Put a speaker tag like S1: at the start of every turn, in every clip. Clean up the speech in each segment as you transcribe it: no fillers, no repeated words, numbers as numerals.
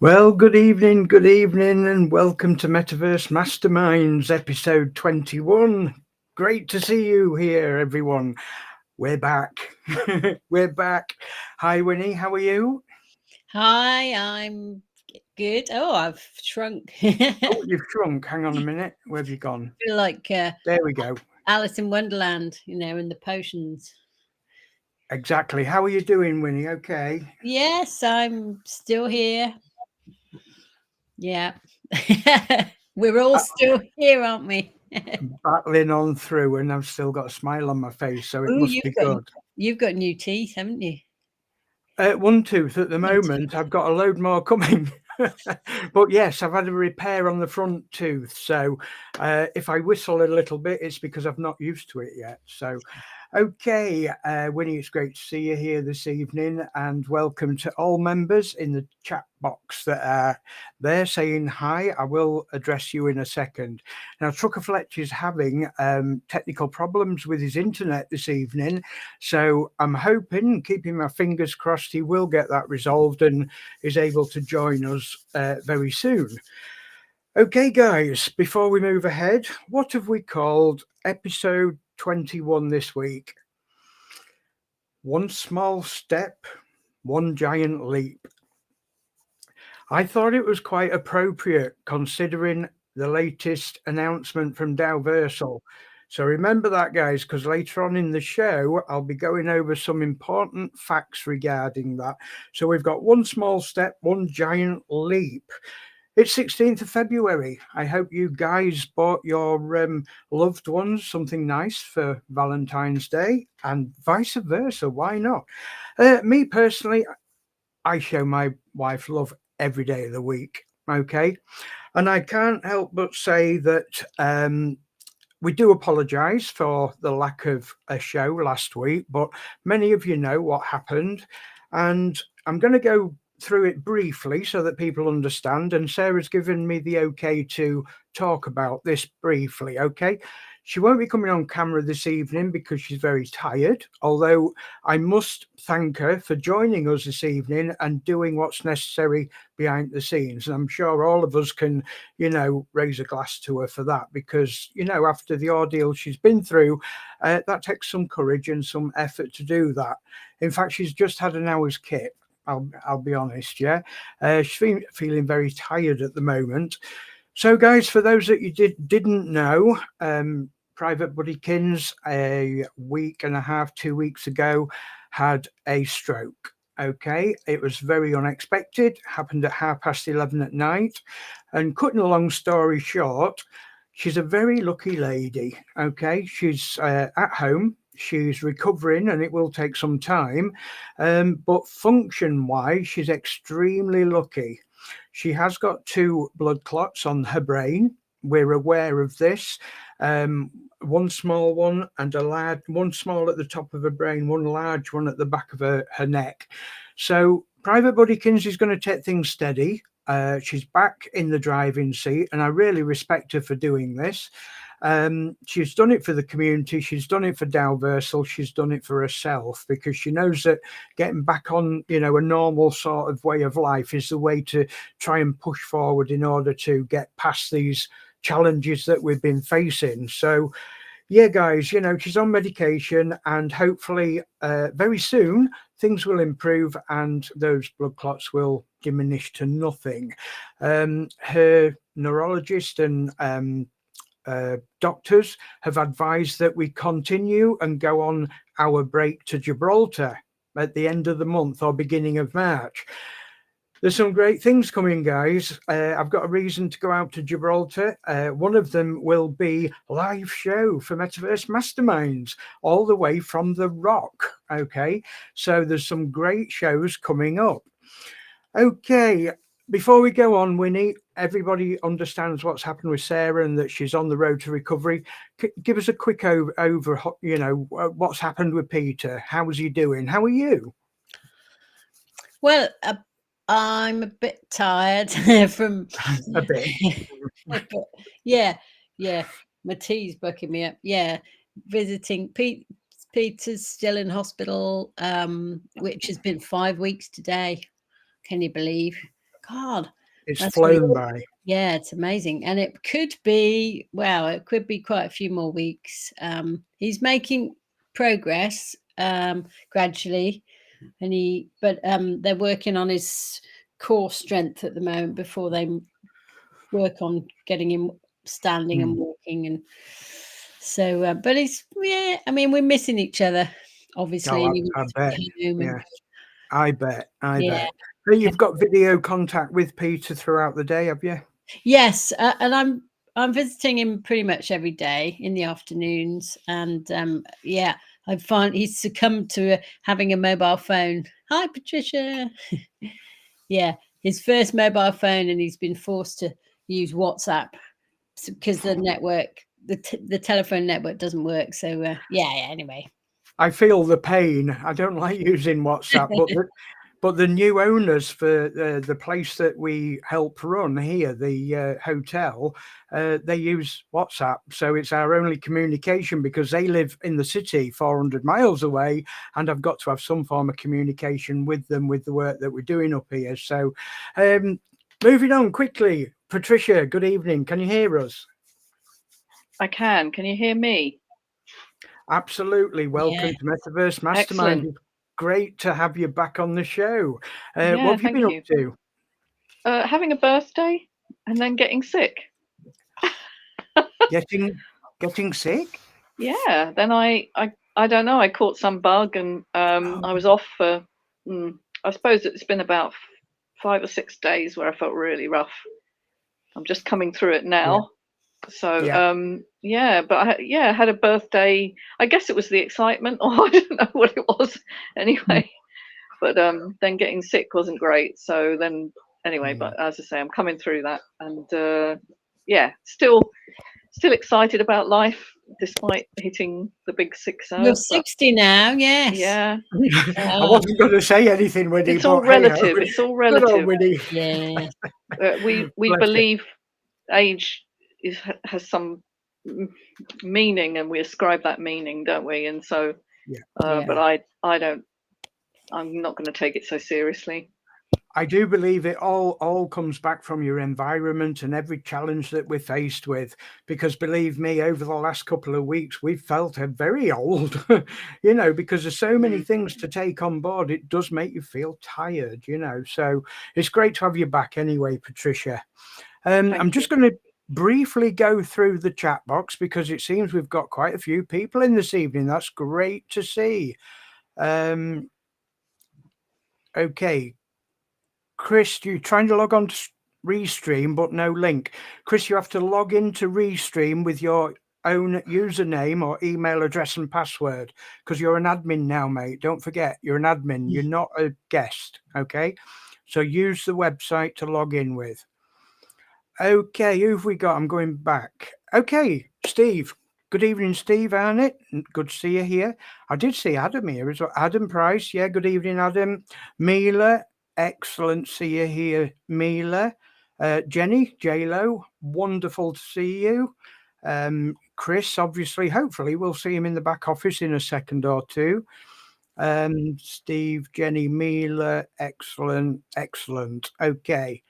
S1: Well, good evening, and welcome to Metaverse Masterminds, episode 21. Great to see you here, everyone. We're back. We're back. Hi, Winnie, how are you?
S2: Hi, I'm good. Oh, I've shrunk.
S1: Oh, you've shrunk. Hang on a minute. Where have you gone?
S2: Feel like
S1: There we go.
S2: Alice in Wonderland, in the potions.
S1: Exactly. How are you doing, Winnie? Okay.
S2: Yes, I'm still here. Yeah. We're all
S1: Uh,
S2: still here, aren't we?
S1: Battling on through, and I've still got a smile on my face, so it
S2: Oh,
S1: must be good.
S2: you've got new teeth, haven't you?
S1: One tooth at the
S2: One tooth.
S1: moment. I've got a load more coming. But yes, I've had a repair on the front tooth. So if I whistle a little bit, it's because I've not used to it yet. So, okay, Winnie, it's great to see you here this evening. And welcome to all members in the chat box that are there saying hi. I will address you in a second. Now, Trucker Fletcher's having technical problems with his internet this evening. So I'm hoping, keeping my fingers crossed, he will get that resolved and is able to join us very soon. Okay, guys, before we move ahead, what have we called episode 21 this week? One small step, one giant leap. I thought it was quite appropriate considering the latest announcement from Dalversal. So remember that, guys, because later on in the show, I'll be going over some important facts regarding that. So we've got one small step, one giant leap. It's 16th of February. I hope you guys bought your loved ones something nice for Valentine's Day and vice versa. Why not? Me personally, I show my wife love every day of the week. Okay. And I can't help but say that we do apologise for the lack of a show last week, but many of you know what happened. And I'm going to go through it briefly so that people understand. And Sarah's given me the okay to talk about this briefly. Okay. She won't be coming on camera this evening because she's very tired, although I must thank her for joining us this evening and doing what's necessary behind the scenes. And I'm sure all of us can, raise a glass to her for that because, after the ordeal she's been through, that takes some courage and some effort to do that. In fact, she's just had an hour's kip. I'll be honest, yeah. She's feeling very tired at the moment. So, guys, for those that you didn't know, Private Buddykins a week and a half, 2 weeks ago, had a stroke. Okay, it was very unexpected. Happened at 11:30 at night. And cutting a long story short, she's a very lucky lady. Okay, she's at home. She's recovering, and it will take some time. But function-wise, she's extremely lucky. She has got two blood clots on her brain. We're aware of this. One small one and a large one, small at the top of her brain, one large one at the back of her neck. So Private Buddykins is going to take things steady. She's back in the driving seat, and I really respect her for doing this. She's done it for the community. She's done it for Dalversal. She's done it for herself because she knows that getting back on, a normal sort of way of life is the way to try and push forward in order to get past these challenges that we've been facing. So, yeah, guys, she's on medication and hopefully very soon things will improve and those blood clots will diminish to nothing. Her neurologist and doctors have advised that we continue and go on our break to Gibraltar at the end of the month or beginning of March. There's some great things coming, guys. I've got a reason to go out to Gibraltar. One of them will be live show for Metaverse Masterminds, all the way from the Rock. Okay, so there's some great shows coming up. Okay, before we go on, Winnie, everybody understands what's happened with Sarah and that she's on the road to recovery. Give us a quick over, what's happened with Peter. How is he doing? How are you?
S2: Well, I'm a bit tired from.
S1: A bit.
S2: But yeah, yeah. My tea's bucking me up. Yeah, visiting Peter's still in hospital, which has been 5 weeks today. Can you believe? God,
S1: It's
S2: that's
S1: flown by.
S2: Yeah, it's amazing. And it could be, it could be quite a few more weeks. He's making progress gradually, but they're working on his core strength at the moment before they work on getting him standing and walking. And so, but I mean, we're missing each other, obviously.
S1: Oh,
S2: And he
S1: I
S2: wants to
S1: bet.
S2: be home
S1: Yeah, I bet. I
S2: yeah.
S1: bet. But you've got video contact with Peter throughout the day, have you?
S2: Yes, and I'm visiting him pretty much every day in the afternoons, and I find he's succumbed to having a mobile phone. Hi, Patricia. Yeah, his first mobile phone, and he's been forced to use WhatsApp because the network, the telephone network doesn't work. So anyway.
S1: I feel the pain. I don't like using WhatsApp, but the new owners for the place that we help run here, the hotel, they use WhatsApp. So it's our only communication because they live in the city 400 miles away, and I've got to have some form of communication with them with the work that we're doing up here. So moving on quickly, Patricia, good evening. Can you hear us?
S3: I can. Can you hear me?
S1: Absolutely. Welcome to Metaverse Masterminds.
S3: Excellent.
S1: Great to have you back on the show.
S3: Yeah,
S1: what have you been up to?
S3: Having a birthday and then getting sick.
S1: Getting sick?
S3: Yeah. Then I don't know. I caught some bug and I was off for. I suppose it's been about 5 or 6 days where I felt really rough. I'm just coming through it now. So but I had a birthday. I guess it was the excitement, or I don't know what it was. Anyway, but then getting sick wasn't great. So then anyway, but as I say, I'm coming through that, and still excited about life despite hitting the big 6-0.
S2: You're 60 now, yes.
S3: Yeah.
S1: I wasn't going to say anything, Winnie.
S3: It's all relative. It's all relative.
S2: Yeah.
S3: We believe age has some meaning, and we ascribe that meaning, don't we? And so, but I don't. I'm not going to take it so seriously.
S1: I do believe it all comes back from your environment and every challenge that we're faced with, because believe me, over the last couple of weeks, we've felt very old, because there's so many things to take on board. It does make you feel tired, so it's great to have you back anyway, Patricia. I'm just going to briefly go through the chat box because it seems we've got quite a few people in this evening. That's great to see. Okay. Chris, you're trying to log on to Restream, but no link. Chris, you have to log into Restream with your own username or email address and password, because you're an admin now, mate. Don't forget, you're an admin. You're not a guest, okay? So use the website to log in with. Okay, who have we got? I'm going back. Okay, Steve. Good evening, Steve, Arnett. Good to see you here. I did see Adam here as well. Adam Price. Yeah, good evening, Adam. Mila. Excellent to see you here, Mila. Jenny, J-Lo, wonderful to see you. Chris, obviously, hopefully we'll see him in the back office in a second or two. Steve, Jenny, Mila, excellent. Okay.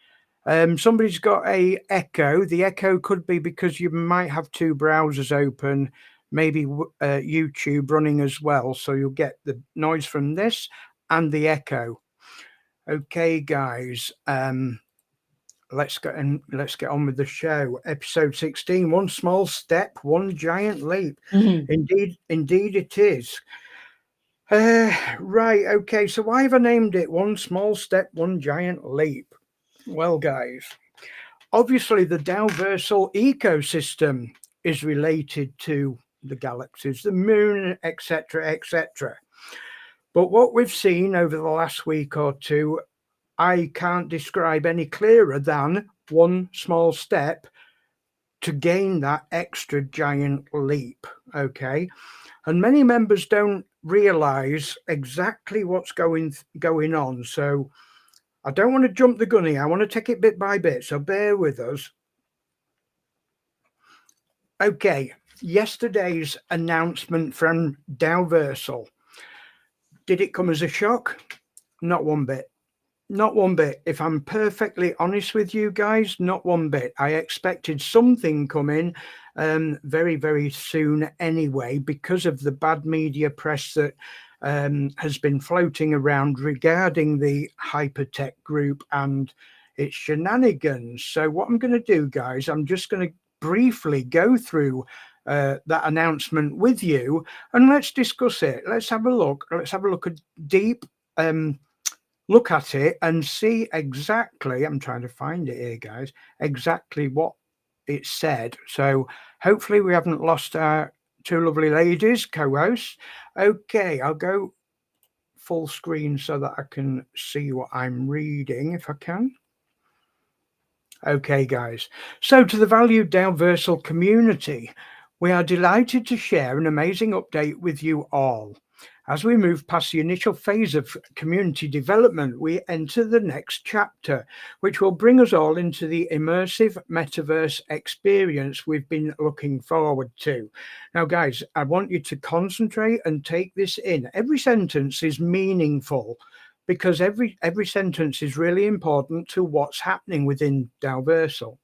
S1: Somebody's got a echo. The echo could be because you might have two browsers open, maybe YouTube running as well. So you'll get the noise from this and the echo. Okay, guys, let's get on with the show. Episode 16, one small step, one giant leap. Indeed it is. Right, okay, so why have I named it One Small Step, One Giant Leap? Well, guys, obviously the Dowversal ecosystem is related to the galaxies, the moon, etc. But what we've seen over the last week or two, I can't describe any clearer than one small step to gain that extra giant leap, okay? And many members don't realize exactly what's going on. So I don't want to jump the gun here. I want to take it bit by bit, so bear with us. Okay, yesterday's announcement from Dowversal. Did it come as a shock? Not one bit. Not one bit. If I'm perfectly honest with you guys, not one bit. I expected something coming very, very soon anyway, because of the bad media press that has been floating around regarding the Hypertech Group and its shenanigans. So what I'm going to do, guys, I'm just going to briefly go through that announcement with you, and let's discuss it. Let's have a look. Let's have a look at deep look at it and see exactly, I'm trying to find it here, guys, exactly what it said. So hopefully we haven't lost our two lovely ladies, co-hosts. Okay, I'll go full screen so that I can see what I'm reading if I can. Okay, guys. So to the valued Dalversal community, we are delighted to share an amazing update with you all. As we move past the initial phase of community development, we enter the next chapter, which will bring us all into the immersive metaverse experience we've been looking forward to. Now, guys, I want you to concentrate and take this in. Every sentence is meaningful, because every sentence is really important to what's happening within Dalversal.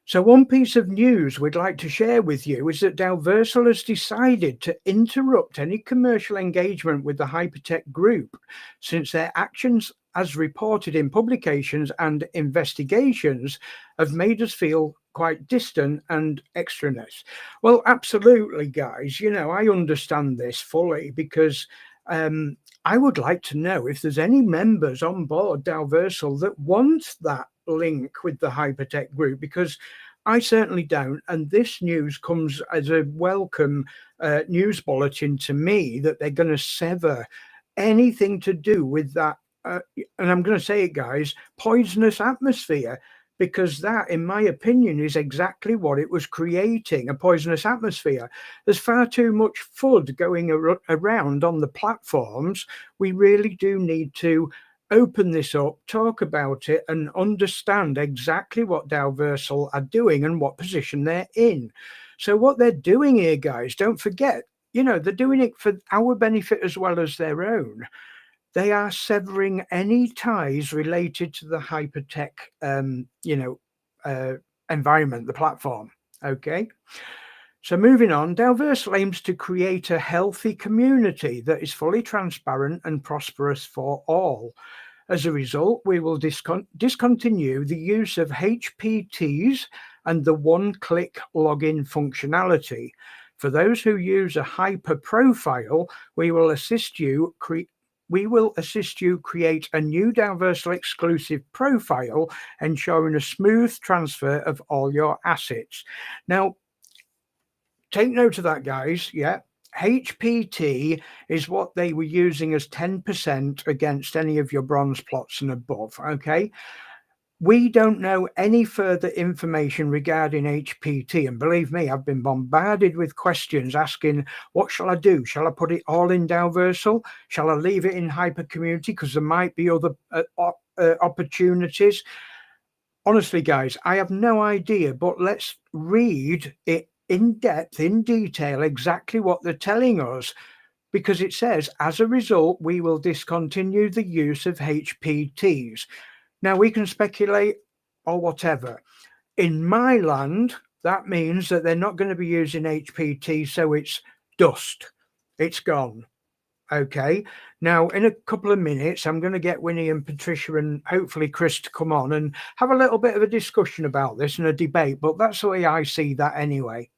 S1: So one piece of news we'd like to share with you is that Dalversal has decided to interrupt any commercial engagement with the Hypertech Group, since their actions, as reported in publications and investigations, have made us feel quite distant and extraneous. Well, absolutely, guys. You know, I understand this fully, because I would like to know if there's any members on board Dalversal that want that link with the Hypertech Group, because I certainly don't. And this news comes as a welcome news bulletin to me, that they're going to sever anything to do with that. And I'm going to say it, guys, poisonous atmosphere, because that, in my opinion, is exactly what it was creating, a poisonous atmosphere. There's far too much FUD going around on the platforms. We really do need to open this up, talk about it, and understand exactly what Dalversal are doing and what position they're in. So what they're doing here, guys, don't forget, you know, they're doing it for our benefit as well as their own. They are severing any ties related to the Hypertech, environment, the platform. Okay. So moving on, Dalversal aims to create a healthy community that is fully transparent and prosperous for all. As a result, we will discontinue the use of HPTs and the one-click login functionality. For those who use a hyper profile, we will assist you create a new Dalversal exclusive profile, ensuring a smooth transfer of all your assets. Now, take note of that, guys. Yeah. HPT is what they were using as 10% against any of your bronze plots and above. Okay. We don't know any further information regarding HPT. And believe me, I've been bombarded with questions asking, what shall I do? Shall I put it all in Dalversal? Shall I leave it in Hyper Community? Because there might be other opportunities. Honestly, guys, I have no idea, but let's read it in depth, in detail, exactly what they're telling us, because it says, as a result, we will discontinue the use of HPTs. Now, we can speculate or whatever. In my land, that means that they're not going to be using HPT, so it's dust. It's gone. Okay. Now, in a couple of minutes, I'm going to get Winnie and Patricia and hopefully Chris to come on and have a little bit of a discussion about this and a debate, but that's the way I see that anyway.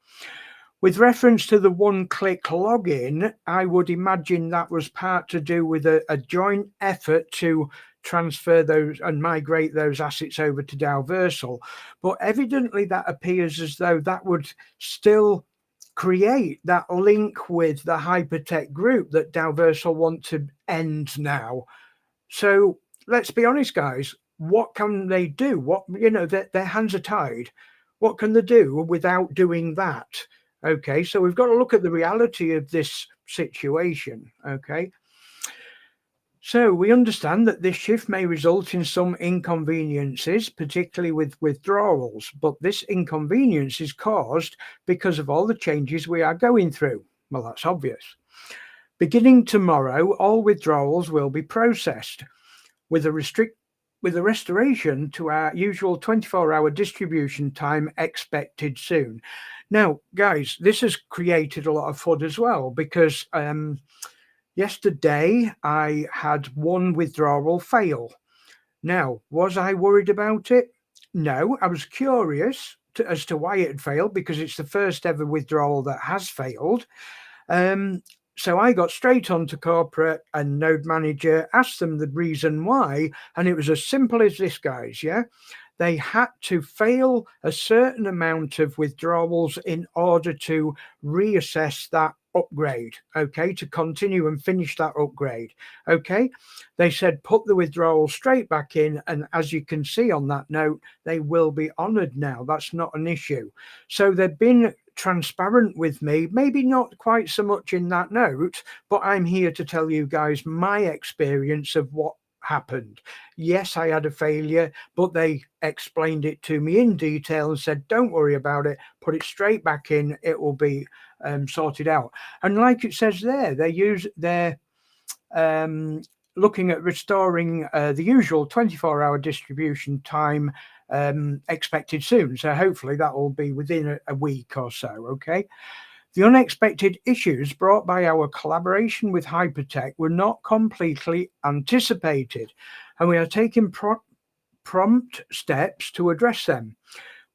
S1: With reference to the one-click login, I would imagine that was part to do with a joint effort to transfer those and migrate those assets over to Dalversal. But evidently that appears as though that would still create that link with the Hypertech Group that Dalversal want to end now. So let's be honest, guys, what can they do? What, you know, their hands are tied. What can they do without doing that? Okay, so we've got to look at the reality of this situation. Okay. So we understand that this shift may result in some inconveniences, particularly with withdrawals, but this inconvenience is caused because of all the changes we are going through. Well, that's obvious. Beginning tomorrow, all withdrawals will be processed. with a restoration to our usual 24-hour distribution time expected soon. Now, guys, this has created a lot of FUD as well, because yesterday I had one withdrawal fail. Now, was I worried about it? No, I was curious as to why it had failed, because it's the first ever withdrawal that has failed. So I got straight onto corporate and Node Manager, asked them the reason why, and it was as simple as this, guys. Yeah, they had to fail a certain amount of withdrawals in order to reassess that upgrade, okay, to continue and finish that upgrade. Okay, they said put the withdrawal straight back in, and as you can see on that note, they will be honored now. That's not an issue. So they've been transparent with me, maybe not quite so much in that note, but I'm here to tell you guys my experience of what happened. Yes, I had a failure, but they explained it to me in detail and said, don't worry about it, put it straight back in, it will be sorted out. And like it says there, they're looking at restoring the usual 24-hour distribution time expected soon. So hopefully that will be within a week or so. Okay. The unexpected issues brought by our collaboration with Hypertech were not completely anticipated, and we are taking prompt steps to address them.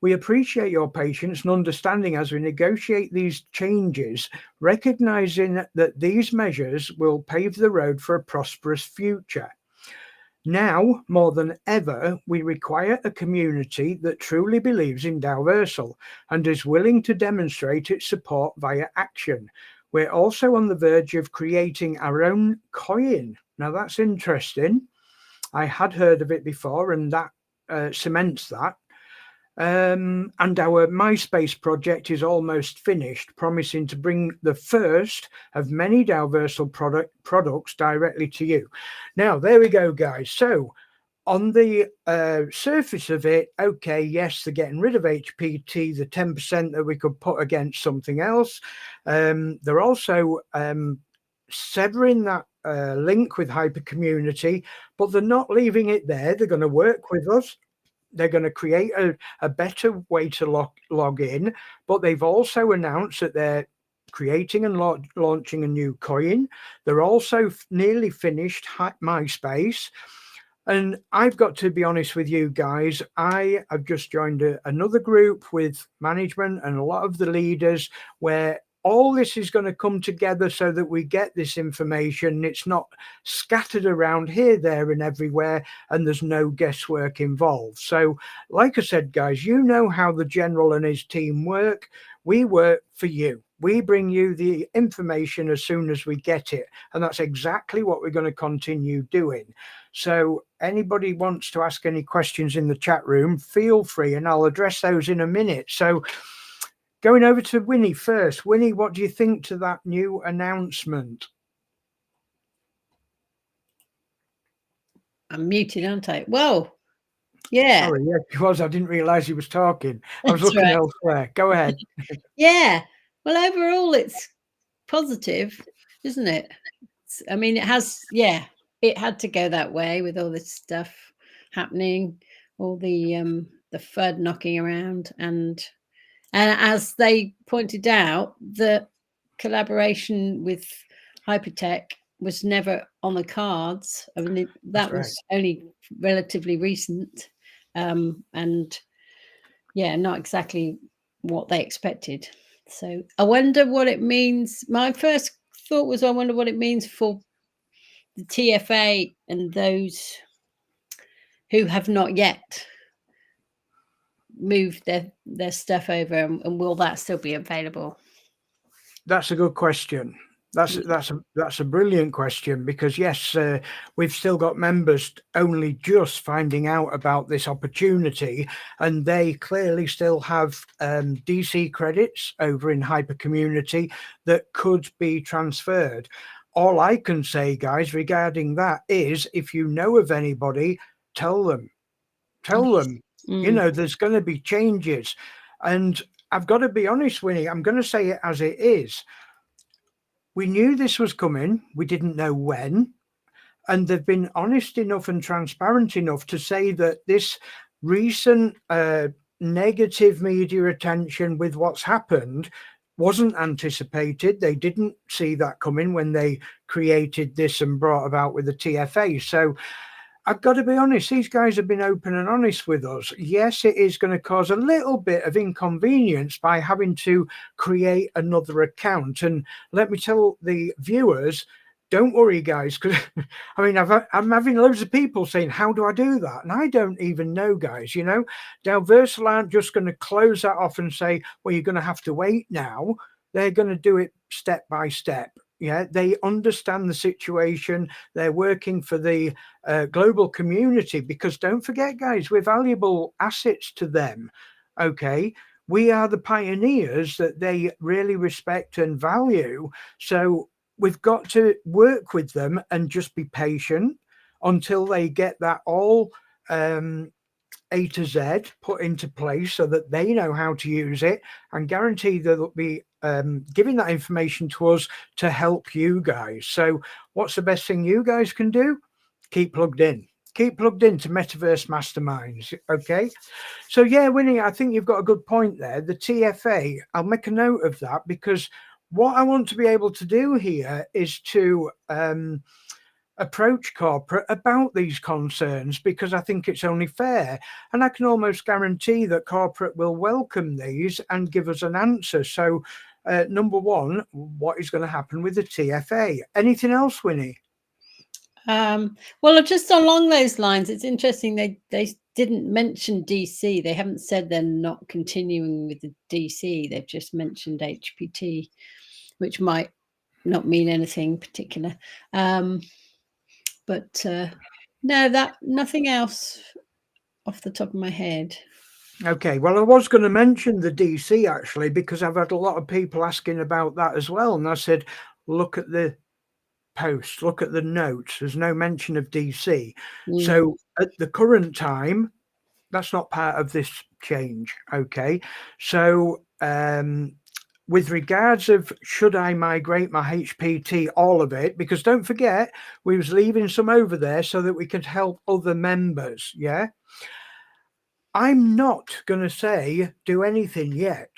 S1: We appreciate your patience and understanding as we negotiate these changes, recognizing that these measures will pave the road for a prosperous future. Now, more than ever, we require a community that truly believes in Dalversal and is willing to demonstrate its support via action. We're also on the verge of creating our own coin. Now, that's interesting. I had heard of it before, and that cements that. And our MySpace project is almost finished, promising to bring the first of many Dalversal products directly to you. Now, there we go, guys. So on the surface of it, okay, yes, they're getting rid of HPT, the 10% that we could put against something else. They're also severing that link with Hyper Community, but they're not leaving it there. They're going to work with us. They're going to create a better way to log in, but they've also announced that they're creating and launching a new coin. They're also nearly finished MySpace. And I've got to be honest with you guys, I have just joined another group with management and a lot of the leaders where all this is going to come together so that we get this information. It's not scattered around here, there, and everywhere, and there's no guesswork involved. So, like I said, guys, you know how the general and his team work. We work for you. We bring you the information as soon as we get it. And that's exactly what we're going to continue doing. So anybody wants to ask any questions in the chat room, feel free, and I'll address those in a minute. So going over to Winnie first. Winnie, what do you think to that new announcement?
S2: I'm muted, aren't I? Whoa. Yeah.
S1: Sorry, yeah, he was. I didn't realise he was talking. I was looking elsewhere. Go ahead.
S2: Yeah. Well, overall, it's positive, isn't it? I mean, it has, yeah, it had to go that way with all this stuff happening, all the FUD knocking around, and as they pointed out, the collaboration with Hypertech was never on the cards. I mean, that was only relatively recent, and yeah, not exactly what they expected. So I wonder what it means. My first thought was, I wonder what it means for the TFA and those who have not yet moved their stuff over, and will that still be available?
S1: That's a good question. That's a brilliant question, because yes, we've still got members only just finding out about this opportunity, and they clearly still have DC credits over in Hyper Community that could be transferred. All I can say, guys, regarding that is, if you know of anybody, tell them. You know, there's going to be changes, and I've got to be honest, Winnie, I'm going to say it as it is. We knew this was coming. We didn't know when. And they've been honest enough and transparent enough to say that this recent negative media attention with what's happened wasn't anticipated. They didn't see that coming when they created this and brought about with the TFA. So I've got to be honest, these guys have been open and honest with us. Yes, it is going to cause a little bit of inconvenience by having to create another account. And let me tell the viewers, don't worry, guys, because I mean, I'm having loads of people saying, how do I do that? And I don't even know, guys. You know, Dalversal aren't just going to close that off and say, well, you're going to have to wait now. They're going to do it step by step. Yeah, they understand the situation. They're working for the global community, because don't forget, guys, we're valuable assets to them. Okay, we are the pioneers that they really respect and value. So we've got to work with them and just be patient until they get that all A to Z put into place so that they know how to use it, and guarantee that they'll be giving that information to us to help you guys. So what's the best thing you guys can do? Keep plugged in. Keep plugged into Metaverse Masterminds. Okay. So yeah, Winnie, I think you've got a good point there. The TFA, I'll make a note of that, because what I want to be able to do here is to approach corporate about these concerns, because I think it's only fair. And I can almost guarantee that corporate will welcome these and give us an answer. So number one, what is going to happen with the TFA? Anything else, Winnie?
S2: Well, just along those lines, it's interesting they didn't mention DC. They haven't said they're not continuing with the DC. They've just mentioned HPT, which might not mean anything particular. But no, nothing else off the top of my head.
S1: Okay, well, I was going to mention the DC actually, because I've had a lot of people asking about that as well. And I said, look at the post, look at the notes. There's no mention of DC. So at the current time, that's not part of this change. Okay. So with regards of should I migrate my HPT, all of it, because don't forget, we was leaving some over there so that we could help other members. Yeah. I'm not going to say do anything yet.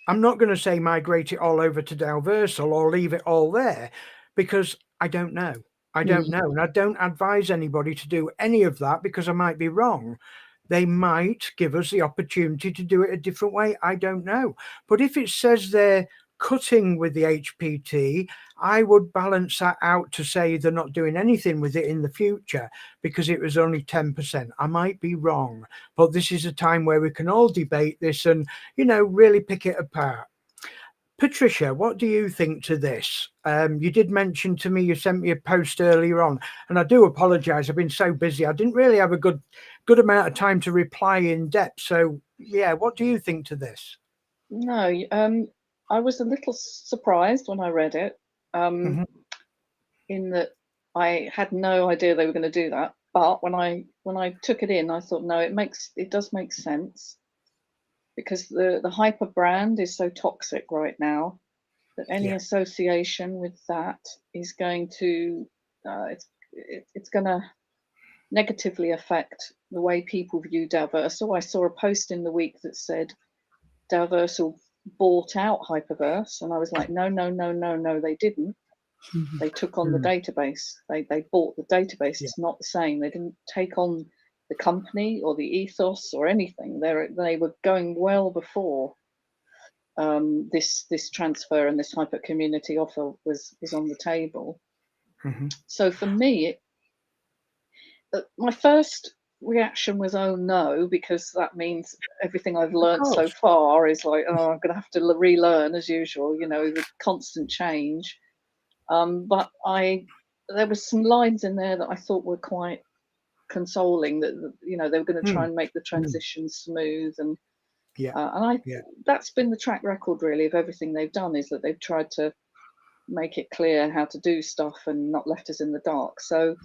S1: I'm not going to say migrate it all over to Dalversal or leave it all there, because I don't know. I don't know. And I don't advise anybody to do any of that, because I might be wrong. They might give us the opportunity to do it a different way. I don't know. But if it says they're cutting with the HPT, I would balance that out to say they're not doing anything with it in the future, because it was only 10%. I might be wrong, but this is a time where we can all debate this and, you know, really pick it apart. Patricia, what do you think to this? You did mention to me, you sent me a post earlier on, and I do apologize. I've been so busy. I didn't really have a good amount of time to reply in depth. So yeah, what do you think to this?
S3: No, I was a little surprised when I read it, in that I had no idea they were going to do that. But when I took it in, I thought, no, it does make sense, because the hyper brand is so toxic right now that any association with that is going to it's going to negatively affect the way people view Dalversal. I saw a post in the week that said Dalversal bought out Hyperverse, and I was like, no, they didn't. They took on the database. They bought the database. It's not the same. They didn't take on the company or the ethos or anything. They were going well before this transfer and this hyper community offer was on the table. So for me, my first reaction was, oh no, because that means everything I've learned so far is like, oh, I'm gonna have to relearn as usual, you know, the constant change. But there was some lines in there that I thought were quite consoling, that you know, they were going to try and make the transition smooth, and that's been the track record really of everything they've done, is that they've tried to make it clear how to do stuff and not left us in the dark. So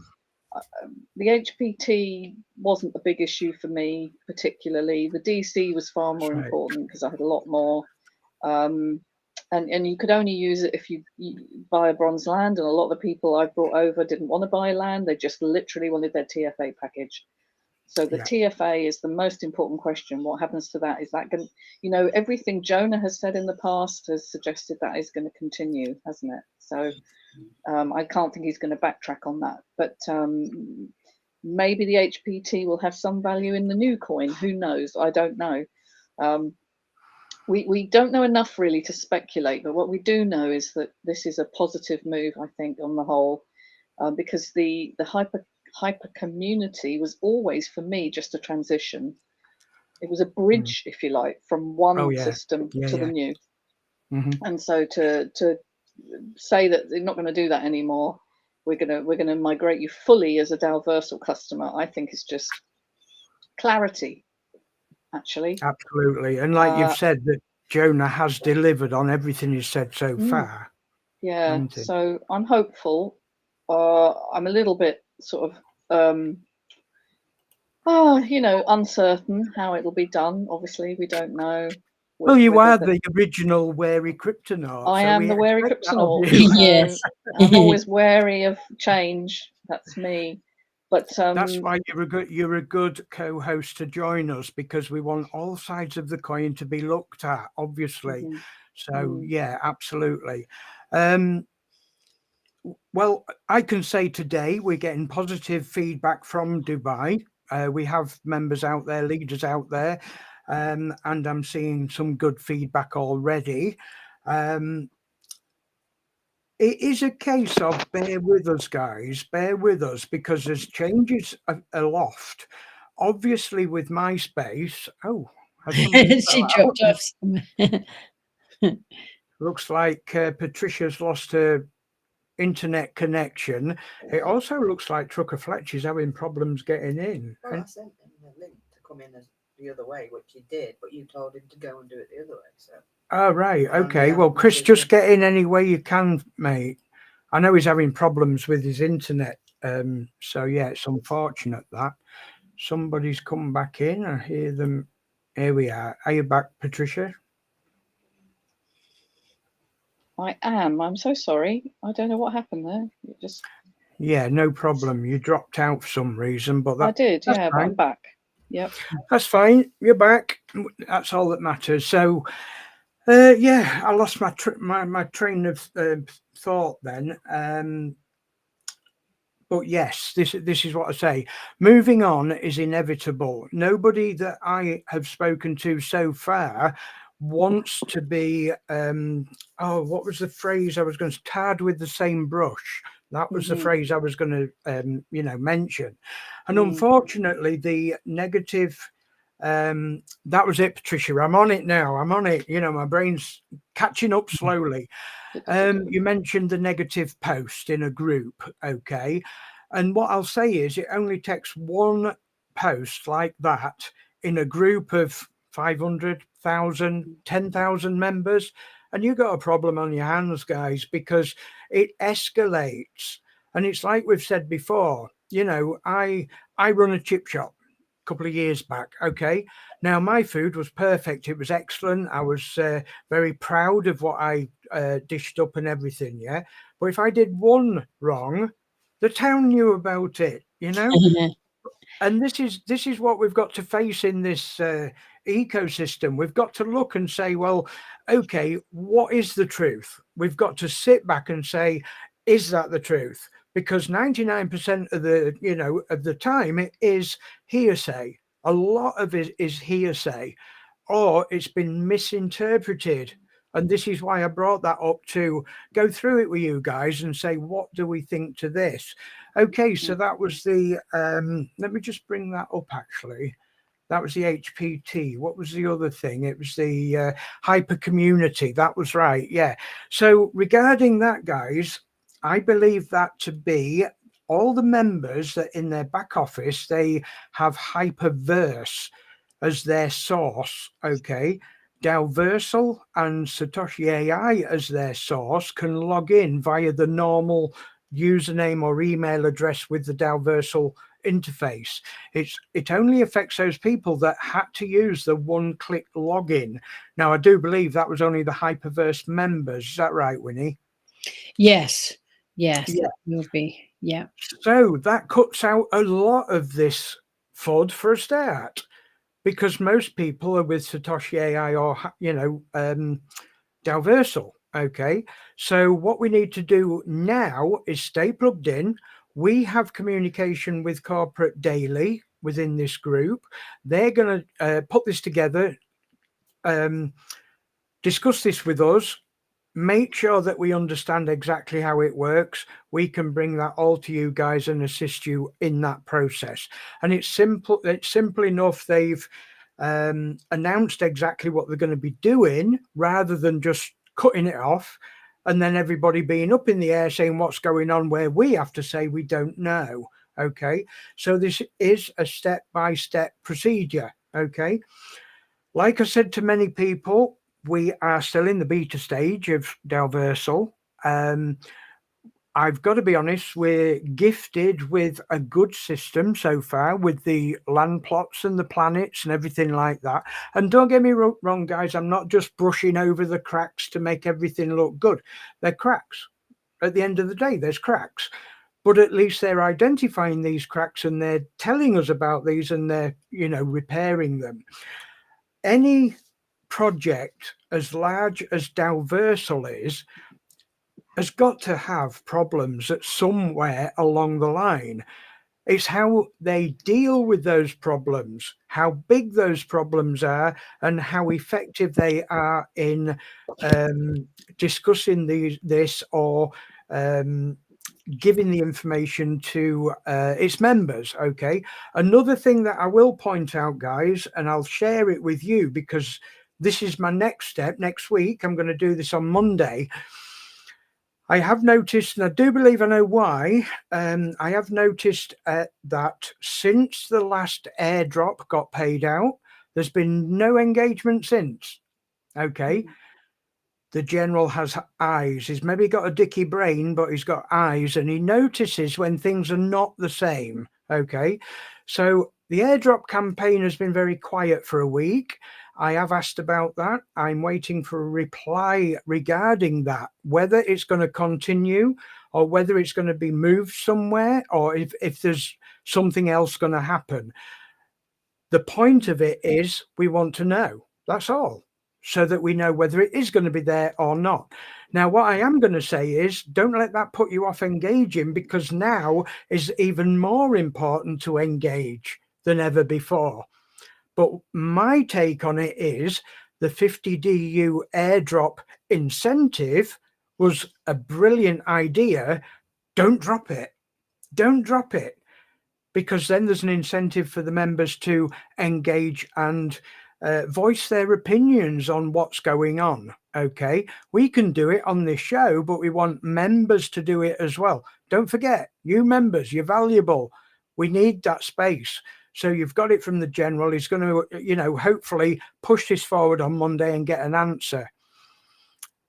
S3: the HPT wasn't a big issue for me particularly. The DC was far more important, because I had a lot more and you could only use it if you buy a bronze land, and a lot of the people I brought over didn't want to buy land. They just literally wanted their TFA package. So the TFA is the most important question. What happens to that? Is that going to, you know, everything Jonah has said in the past has suggested that is going to continue, hasn't it? So I can't think he's going to backtrack on that. But maybe the HPT will have some value in the new coin. Who knows? I don't know. We don't know enough really to speculate, but what we do know is that this is a positive move, I think, on the whole, because the hyper community was always, for me, just a transition. It was a bridge, if you like, from one system to the new. And so to say that they're not going to do that anymore, we're gonna migrate you fully as a Dalversal customer, I think is just clarity. Actually,
S1: absolutely, and like you've said, that Jonah has delivered on everything he's said so far.
S3: Yeah, so I'm hopeful. I'm a little bit sort of you know, uncertain how it'll be done. Obviously, we don't know.
S1: Well, you are the original wary cryptonaut.
S3: I am the wary cryptonaut.
S2: Yes,
S3: I'm always wary of change. That's me. But
S1: that's why you're a good co-host to join us, because we want all sides of the coin to be looked at, obviously. So yeah, absolutely. Well, I can say today we're getting positive feedback from Dubai. We have members out there, leaders out there, and I'm seeing some good feedback already. It is a case of bear with us, guys, bear with us, because there's changes aloft. Obviously, with MySpace,
S2: she dropped off somewhere.
S1: Looks like Patricia's lost her internet connection. It also looks like Trucker Fletcher's having problems getting in.
S4: Well, I sent him the link to come in the other way, which he did, but you told him to go and do it the other way, so...
S1: Oh, right. Okay. Well, Chris, just get in any way you can, mate. I know he's having problems with his internet. So, yeah, it's unfortunate that. Somebody's come back in. I hear them. Here we are. Are you back, Patricia?
S3: I am. I'm so sorry. I don't know what happened there. It just...
S1: Yeah, no problem. You dropped out for some reason, but
S3: I did, yeah, but I'm back. Yep.
S1: That's fine. You're back. That's all that matters. So... yeah, I lost my train of thought then. But yes, this is what I say. Moving on is inevitable. Nobody that I have spoken to so far wants to be, what was the phrase I was going to, tarred with the same brush. That was the phrase I was going to, mention. And unfortunately, the negative... that was it, Patricia. I'm on it now. I'm on it. My brain's catching up slowly. You mentioned the negative post in a group. Okay. And what I'll say is it only takes one post like that in a group of 500,000, 10,000 members, and you got a problem on your hands, guys, because it escalates. And it's like we've said before, I run a chip shop. Couple of years back. Okay, now my food was perfect. It was excellent. I was very proud of what I dished up and everything. Yeah, but if I did one wrong, the town knew about it. And this is what we've got to face in this ecosystem. We've got to look and say, well, okay, what is the truth? We've got to sit back and say, is that the truth? Because 99% of the time it is hearsay. A lot of it is hearsay, or it's been misinterpreted. And this is why I brought that up, to go through it with you guys and say, what do we think to this? Okay, so that was the, let me just bring that up actually. That was the HPT. What was the other thing? It was the hyper community. That was right. Yeah. So regarding that, guys, I believe that to be all the members that in their back office, they have Hyperverse as their source. Okay. Dalversal and Satoshi AI as their source can log in via the normal username or email address with the Dalversal interface. It only affects those people that had to use the one-click login. Now, I do believe that was only the Hyperverse members. Is that right, Winnie?
S2: Yes,
S1: Yeah.
S2: that will be. Yeah.
S1: So that cuts out a lot of this FUD for a start, because most people are with Satoshi AI or, Dalversal. Okay, so what we need to do now is stay plugged in. We have communication with corporate daily within this group. They're going to put this together, discuss this with us, make sure that we understand exactly how it works. We can bring that all to you guys and assist you in that process. And it's simple. It's simple enough. They've announced exactly what they're going to be doing, rather than just cutting it off and then everybody being up in the air saying what's going on, where we have to say we don't know. Okay, so this is a step-by-step procedure. Okay, like I said to many people, we are still in the beta stage of Dalversal. I've got to be honest, we're gifted with a good system so far, with the land plots and the planets and everything like that. And don't get me wrong, guys, I'm not just brushing over the cracks to make everything look good. They're cracks. At the end of the day, there's cracks. But at least they're identifying these cracks and they're telling us about these, and they're, repairing them. Any project as large as Dalversal is has got to have problems at somewhere along the line. It's how they deal with those problems, how big those problems are, and how effective they are in discussing this or giving the information to its members. Okay. Another thing that I will point out, guys, and I'll share it with you because this is my next step. Next week, I'm going to do this on Monday. I have noticed, and I do believe I know why, I have noticed that since the last airdrop got paid out, there's been no engagement since. Okay. The general has eyes. He's maybe got a dicky brain, but he's got eyes, and he notices when things are not the same. Okay. So the airdrop campaign has been very quiet for a week. I have asked about that. I'm waiting for a reply regarding that, whether it's going to continue or whether it's going to be moved somewhere, or if there's something else going to happen. The point of it is we want to know. That's all. So that we know whether it is going to be there or not. Now, what I am going to say is don't let that put you off engaging, because now is even more important to engage than ever before. But my take on it is the 50 DU airdrop incentive was a brilliant idea. Don't drop it. Don't drop it, because then there's an incentive for the members to engage and voice their opinions on what's going on. Okay, we can do it on this show, but we want members to do it as well. Don't forget, you members, you're valuable. We need that space. So you've got it from the general. He's going to, hopefully push this forward on Monday and get an answer.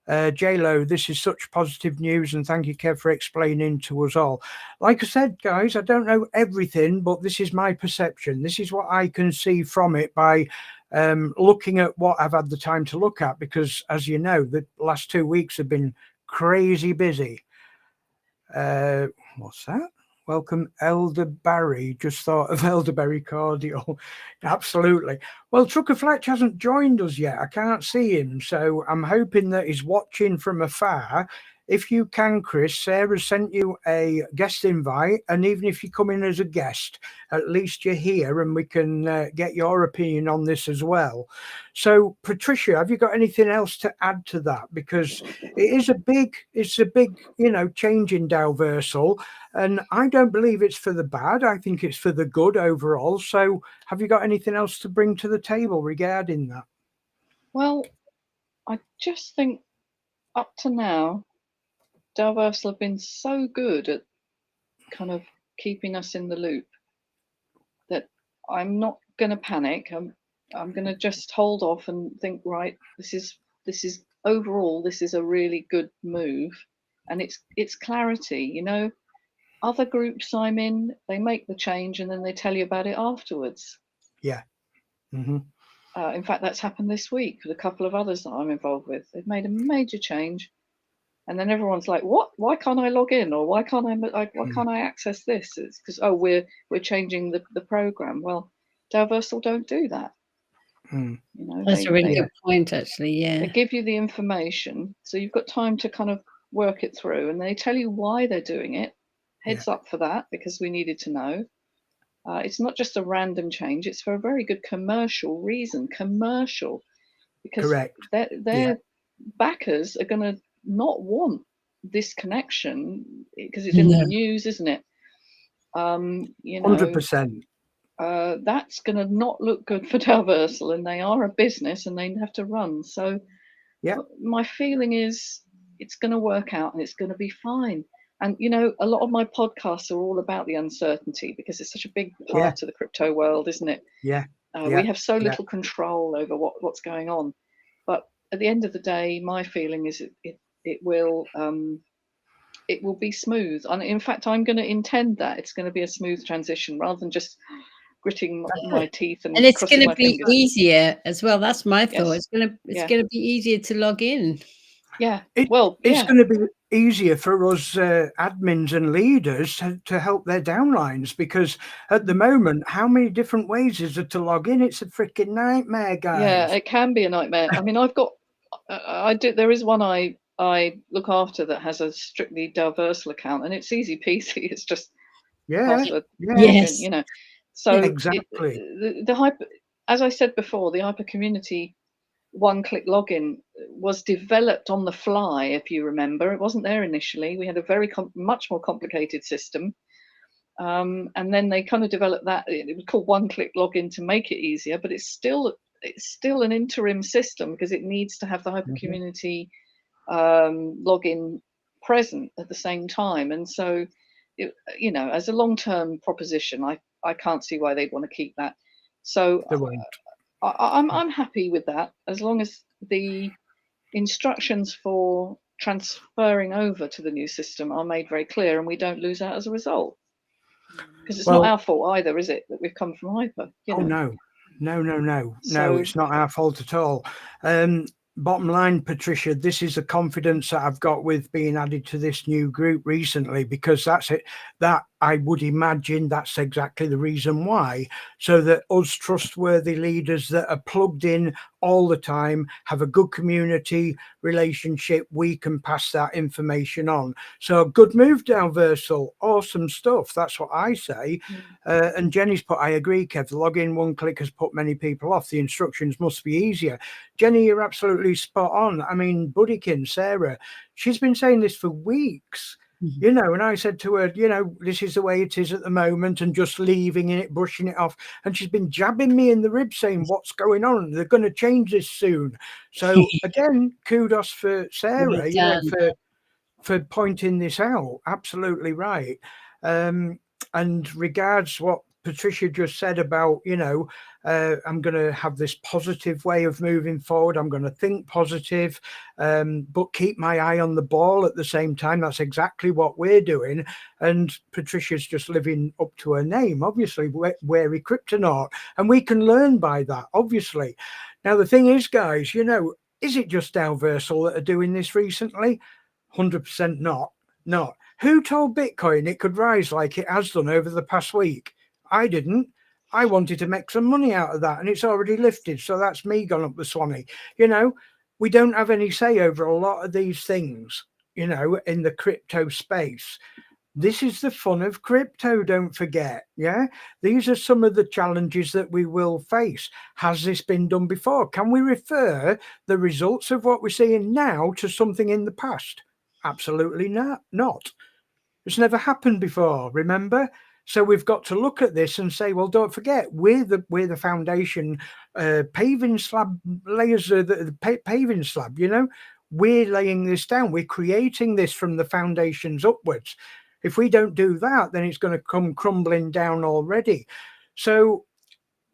S1: J-Lo, this is such positive news, and thank you, Kev, for explaining to us all. Like I said, guys, I don't know everything, but this is my perception. This is what I can see from it by looking at what I've had the time to look at, because, as you know, the last 2 weeks have been crazy busy. What's that? Welcome, Elder Barry. Just thought of Elderberry Cordial. Absolutely. Well, Trucker Fletch hasn't joined us yet. I can't see him, so I'm hoping that he's watching from afar. If you can, Chris, Sarah sent you a guest invite, and even if you come in as a guest, at least you're here and we can get your opinion on this as well. So, Patricia, have you got anything else to add to that? Because it's a big, change in Dalversal, and I don't believe it's for the bad. I think it's for the good overall. So, have you got anything else to bring to the table regarding that?
S3: Well, I just think up to now, Dalversal have been so good at kind of keeping us in the loop that I'm not going to panic. I'm going to just hold off and think, right, this is overall, this is a really good move, and it's clarity. other groups I'm in, they make the change and then they tell you about it afterwards.
S1: Yeah. Mm-hmm.
S3: In fact, that's happened this week with a couple of others that I'm involved with. They've made a major change, and then everyone's like, "What? Why can't I log in? Or why can't why can't I access this?" It's because we're changing the program. Well, Dalversal don't do that.
S1: Mm.
S3: You know,
S2: That's a really
S1: Yeah.
S2: good point, actually. Yeah.
S3: they give you the information, so you've got time to kind of work it through, and they tell you why they're doing it. Heads up for that, because we needed to know. It's not just a random change; it's for a very good commercial reason. Commercial, because
S1: Correct.
S3: their backers are going to not want this connection because it's in the news, isn't it? You know,
S1: 100%.
S3: that's going to not look good for Dalversal, and they are a business and they have to run. So,
S1: Yeah.
S3: my feeling is it's going to work out and it's going to be fine. And you know, a lot of my podcasts are all about the uncertainty because it's such a big part of the crypto world, isn't it?
S1: Yeah.
S3: We have so little control over what's going on. But at the end of the day, my feeling is it will be smooth. And in fact, I'm going to intend that it's going to be a smooth transition rather than just gritting my teeth and
S2: it's
S3: crossing
S2: going to
S3: my
S2: be
S3: fingers.
S2: easier as well. That's my thought.
S3: Yes.
S2: It's going to be easier to log in.
S3: Yeah.
S1: It's going to be easier for us admins and leaders to help their downlines, because at the moment, how many different ways is there to log in? It's a freaking nightmare, guys.
S3: Yeah, it can be a nightmare. I mean, I've got, I do. There is one I look after that has a strictly Dalversal account, and it's easy peasy. It's just password,
S2: Yes.
S3: you know. So
S1: exactly.
S3: The hyper, as I said before, the hyper community one-click login was developed on the fly. If you remember, it wasn't there initially. We had a very much more complicated system, and then they kind of developed that. It was called one-click login to make it easier, but it's still an interim system because it needs to have the hyper community login present at the same time. And so, you know, as a long-term proposition, I can't see why they'd want to keep that. So I'm happy with that, as long as the instructions for transferring over to the new system are made very clear and we don't lose out as a result. Because it's not our fault either, is it, that we've come from hyper? You know?
S1: No, it's not our fault at all. Bottom line, Patricia, this is the confidence that I've got with being added to this new group recently, because that's it. That I would imagine that's exactly the reason why, so that us trustworthy leaders that are plugged in all the time, have a good community relationship, we can pass that information on. So good move, Dalversal. Awesome stuff. That's what I say. And Jenny's put, I agree, Kev, the login one click has put many people off. The instructions must be easier. Jenny, you're absolutely spot on. I mean, Buddykin, Sarah, she's been saying this for weeks. You know, and I said to her, you know, this is the way it is at the moment, and just leaving it, brushing it off. And she's been jabbing me in the ribs saying, what's going on? They're going to change this soon. So again, kudos for Sarah, you know, for pointing this out. Absolutely right. And regards what Patricia just said about, you know, I'm going to have this positive way of moving forward. I'm going to think positive, but keep my eye on the ball at the same time. That's exactly what we're doing. And Patricia's just living up to her name, obviously, wary Cryptonaut. And we can learn by that, obviously. Now, the thing is, guys, you know, is it just Dalversal that are doing this recently? 100% not. Who told Bitcoin it could rise like it has done over the past week? I didn't. I wanted to make some money out of that, and it's already lifted. So that's me gone up the Swanee. You know, we don't have any say over a lot of these things, you know, in the crypto space. This is the fun of crypto, don't forget. Yeah, these are some of the challenges that we will face. Has this been done before? Can we refer the results of what we're seeing now to something in the past? Absolutely not. It's never happened before, remember? So we've got to look at this and say, well, don't forget, we're the foundation paving slab layers of the paving slab, you know? We're laying this down. We're creating this from the foundations upwards. If we don't do that, then it's going to come crumbling down already. So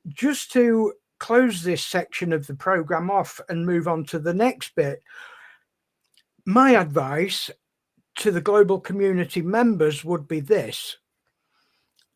S1: just to close this section of the program off and move on to the next bit, my advice to the global community members would be this: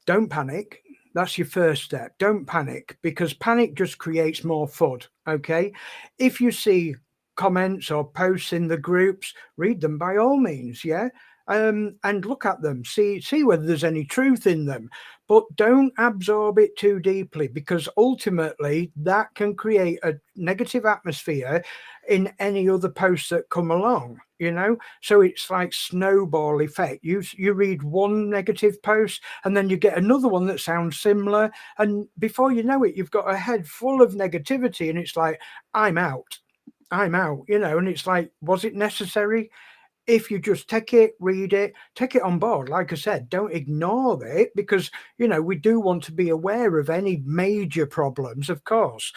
S1: don't panic. That's your first step. Don't panic, because panic just creates more FUD. Okay. If you see comments or posts in the groups, read them by all means. Yeah. And look at them, see whether there's any truth in them, but don't absorb it too deeply, because ultimately that can create a negative atmosphere in any other posts that come along, you know. So it's like snowball effect. You read one negative post and then you get another one that sounds similar, and before you know it, you've got a head full of negativity, and it's like, I'm out, you know. And it's like, was it necessary? If you just take it, read it, take it on board, like I said, don't ignore it, because, you know, we do want to be aware of any major problems, of course,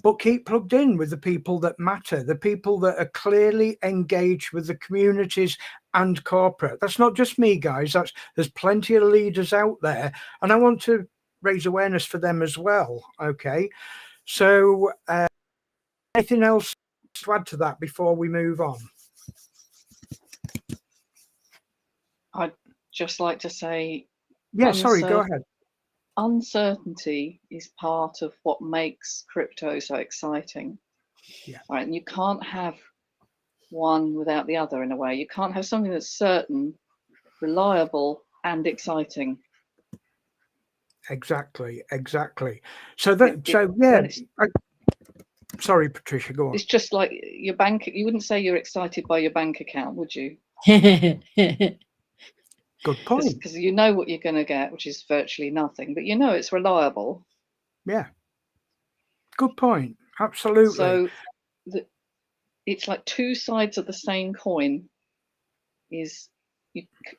S1: but keep plugged in with the people that matter, the people that are clearly engaged with the communities and corporate. That's not just me, guys. There's plenty of leaders out there, and I want to raise awareness for them as well. Okay, so anything else to add to that before we move on?
S3: I'd just like to say,
S1: Yeah, sorry, go ahead.
S3: uncertainty is part of what makes crypto so exciting.
S1: Yeah.
S3: Right, and you can't have one without the other in a way. You can't have something that's certain, reliable, and exciting.
S1: Exactly. So yeah. Sorry, Patricia, go on.
S3: It's just like your bank. You wouldn't say you're excited by your bank account, would you?
S1: Good point.
S3: Because you know what you're going to get, which is virtually nothing, but you know it's reliable.
S1: Yeah. Good point. Absolutely.
S3: So it's like two sides of the same coin. And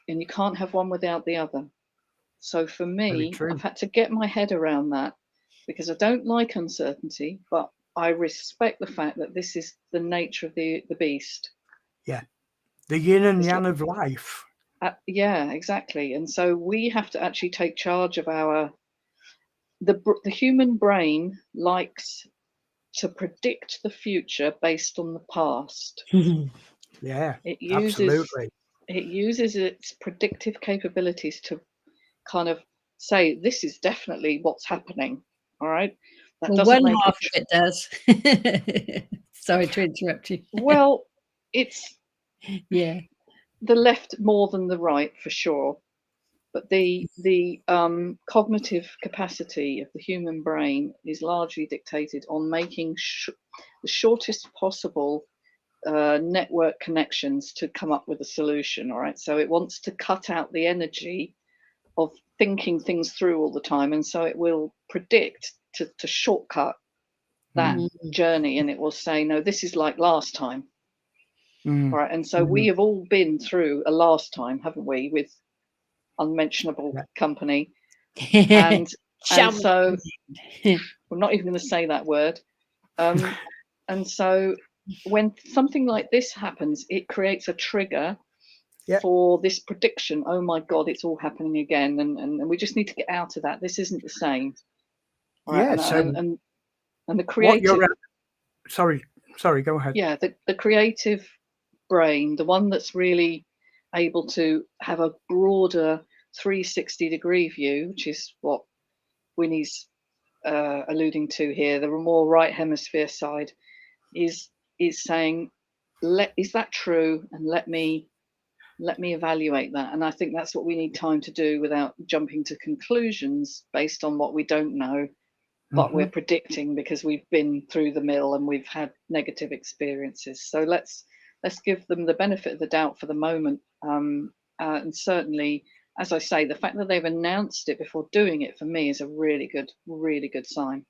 S3: you can't have one without the other. So for me, I've had to get my head around that, because I don't like uncertainty, but I respect the fact that this is the nature of the beast.
S1: Yeah. The yin and yang of life.
S3: Yeah, exactly. And so we have to actually take charge of the human brain likes to predict the future based on the past.
S1: Yeah,
S3: absolutely. It uses its predictive capabilities to kind of say, this is definitely what's happening. All right.
S2: That well, doesn't one half of it does. Sorry to interrupt you.
S3: Well, it's
S2: yeah,
S3: the left more than the right, for sure. But the cognitive capacity of the human brain is largely dictated on making the shortest possible network connections to come up with a solution. All right. So it wants to cut out the energy of thinking things through all the time. And so it will predict to shortcut that journey. And it will say, no, this is like last time. All right. And so we have all been through a last time, haven't we, with unmentionable company. And so we're not even going to say that word. And so when something like this happens, it creates a trigger for this prediction. Oh my God, it's all happening again. And we just need to get out of that. This isn't the same. Right? And the creative.
S1: Sorry, go ahead.
S3: Yeah, the creative brain, the one that's really able to have a broader 360-degree view, which is what Winnie's alluding to here, the more right hemisphere side, is saying, is that true? And let me evaluate that. And I think that's what we need time to do, without jumping to conclusions based on what we don't know, but we're predicting because we've been through the mill and we've had negative experiences. So let's give them the benefit of the doubt for the moment. And certainly, as I say, the fact that they've announced it before doing it, for me, is a really good sign.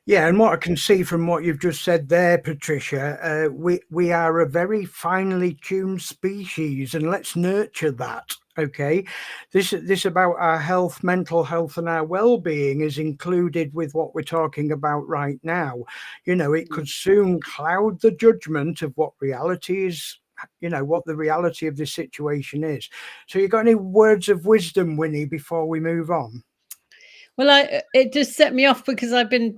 S1: Yeah, and what I can see from what you've just said there, Patricia, we are a very finely tuned species, and let's nurture that. Okay, this about our health, mental health, and our well-being is included with what we're talking about right now. You know, it could soon cloud the judgment of what reality is. You know, what the reality of this situation is. So, you got any words of wisdom, Winnie, before we move on?
S2: Well, it just set me off, because I've been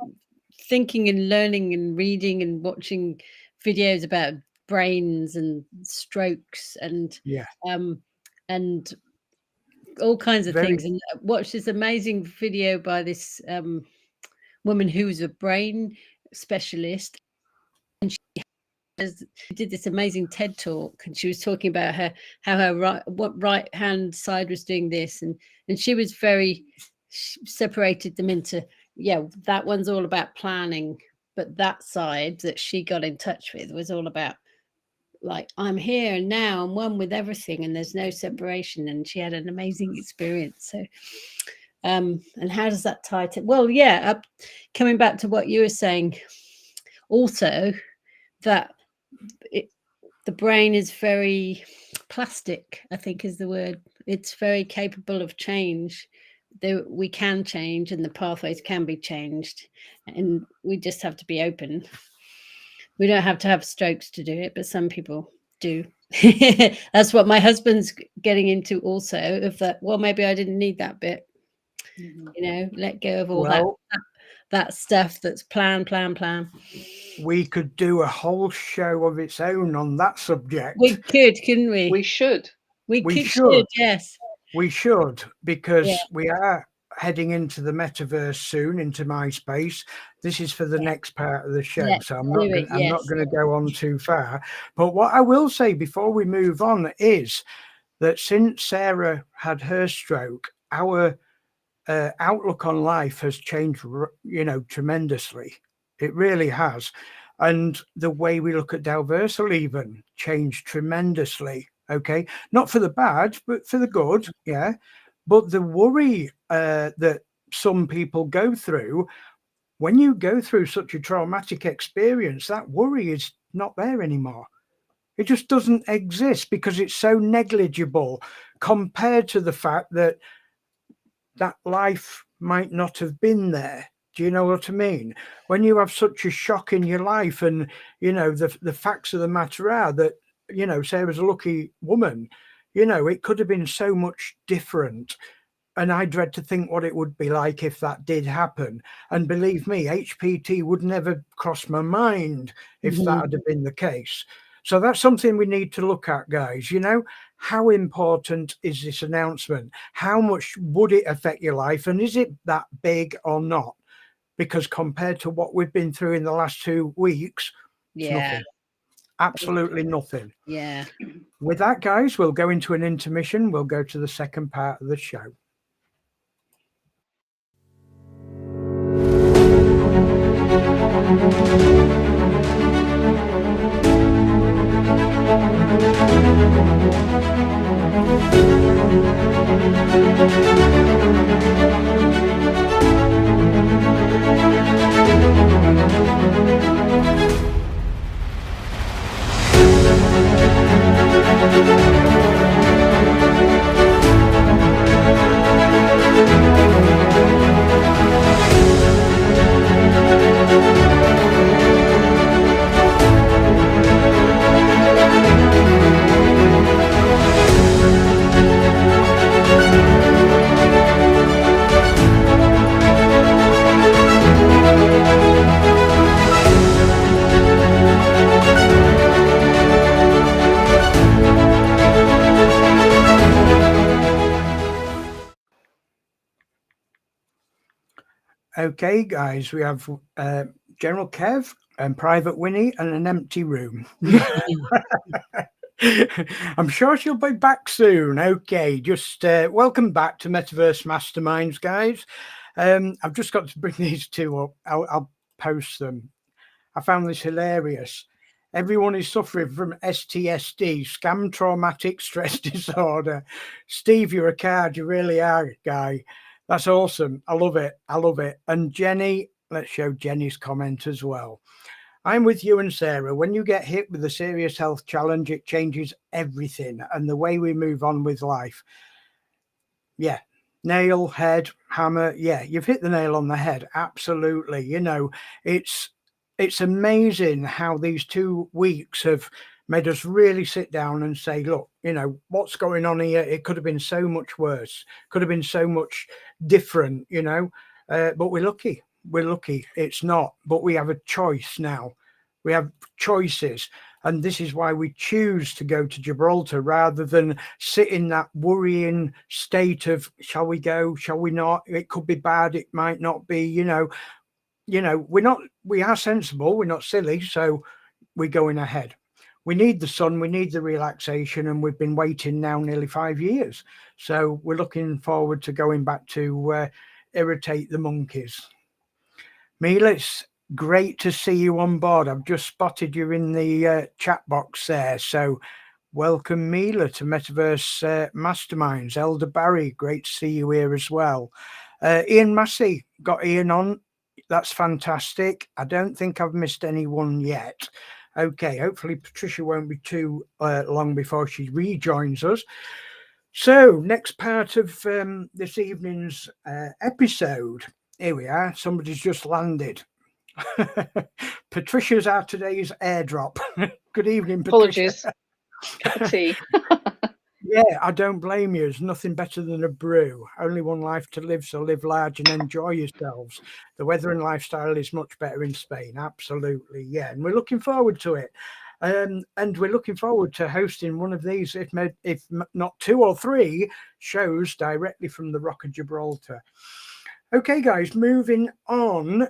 S2: thinking and learning and reading and watching videos about brains and strokes and
S1: Yeah.
S2: and all kinds of
S1: Very-
S2: things. And watched this amazing video by this woman who was a brain specialist, and she did this amazing TED talk, and she was talking about how her right hand side was doing this, and she was she separated them into, that one's all about planning, but that side that she got in touch with was all about, like, I'm here and now, I'm one with everything, and there's no separation. And she had an amazing experience. So and how does that tie to, well, coming back to what you were saying also, that the brain is very plastic, I think is the word. It's very capable of change. We can change, and the pathways can be changed, and we just have to be open. We don't have to have strokes to do it, but some people do. That's what my husband's getting into also, of that, well, maybe I didn't need that bit. Let go of all that stuff that's plan.
S1: We could do a whole show of its own on that subject.
S2: We could, couldn't we?
S3: We should.
S1: We should.
S2: Yes.
S1: We should, because we are heading into the metaverse soon, into MySpace. This is for the next part of the show, so I'm not going to go on too far. But what I will say before we move on is that since Sarah had her stroke, our outlook on life has changed, tremendously. It really has. And the way we look at Dalversal even changed tremendously. Okay, not for the bad, but for the good. Yeah. But the worry that some people go through, when you go through such a traumatic experience, that worry is not there anymore. It just doesn't exist, because it's so negligible compared to the fact that life might not have been there. Do you know what I mean? When you have such a shock in your life, and the facts of the matter are that Sarah's a lucky woman. It could have been so much different. And I dread to think what it would be like if that did happen. And believe me, HPT would never cross my mind if that had been the case. So that's something we need to look at, guys. How important is this announcement? How much would it affect your life? And is it that big or not? Because compared to what we've been through in the last 2 weeks, it's nothing. Absolutely nothing.
S2: Yeah.
S1: With that, guys, we'll go into an intermission. We'll go to the second part of the show. Okay, guys, we have General Kev and Private Winnie and an empty room. I'm sure she'll be back soon. Okay, just welcome back to Metaverse Masterminds, guys. I've just got to bring these two up. I'll post them. I found this hilarious. Everyone is suffering from STSD, scam traumatic stress disorder. Steve, you're a card. You really are, guy. That's awesome. I love it. I love it. And Jenny, let's show Jenny's comment as well. I'm with you and Sarah. When you get hit with a serious health challenge, it changes everything and the way we move on with life. Yeah. Nail, head, hammer. Yeah, you've hit the nail on the head. Absolutely. It's amazing how these 2 weeks have made us really sit down and say, look, what's going on here? It could have been so much worse, could have been so much different, but we're lucky. We're lucky. It's not, but we have a choice now. We have choices. And this is why we choose to go to Gibraltar rather than sit in that worrying state of, shall we go? Shall we not? It could be bad. It might not be, we are sensible. We're not silly. So we're going ahead. We need the sun. We need the relaxation. And we've been waiting now nearly 5 years. So we're looking forward to going back to irritate the monkeys. Mila, it's great to see you on board. I've just spotted you in the chat box there. So welcome, Mila, to Metaverse Masterminds. Elder Barry, great to see you here as well. Ian Massey, got Ian on. That's fantastic. I don't think I've missed anyone yet. Okay, hopefully Patricia won't be too long before she rejoins us. So next part of this evening's episode. Here we are. Somebody's just landed. Patricia's our today's airdrop. Good evening, Patricia.
S3: Apologies. Cup of tea.
S1: Yeah, I don't blame you. There's nothing better than a brew. Only one life to live, so live large and enjoy yourselves. The weather and lifestyle is much better in Spain. Absolutely, yeah. And we're looking forward to it. And we're looking forward to hosting one of these, if not 2 or 3 shows directly from the Rock of Gibraltar. Okay, guys, moving on.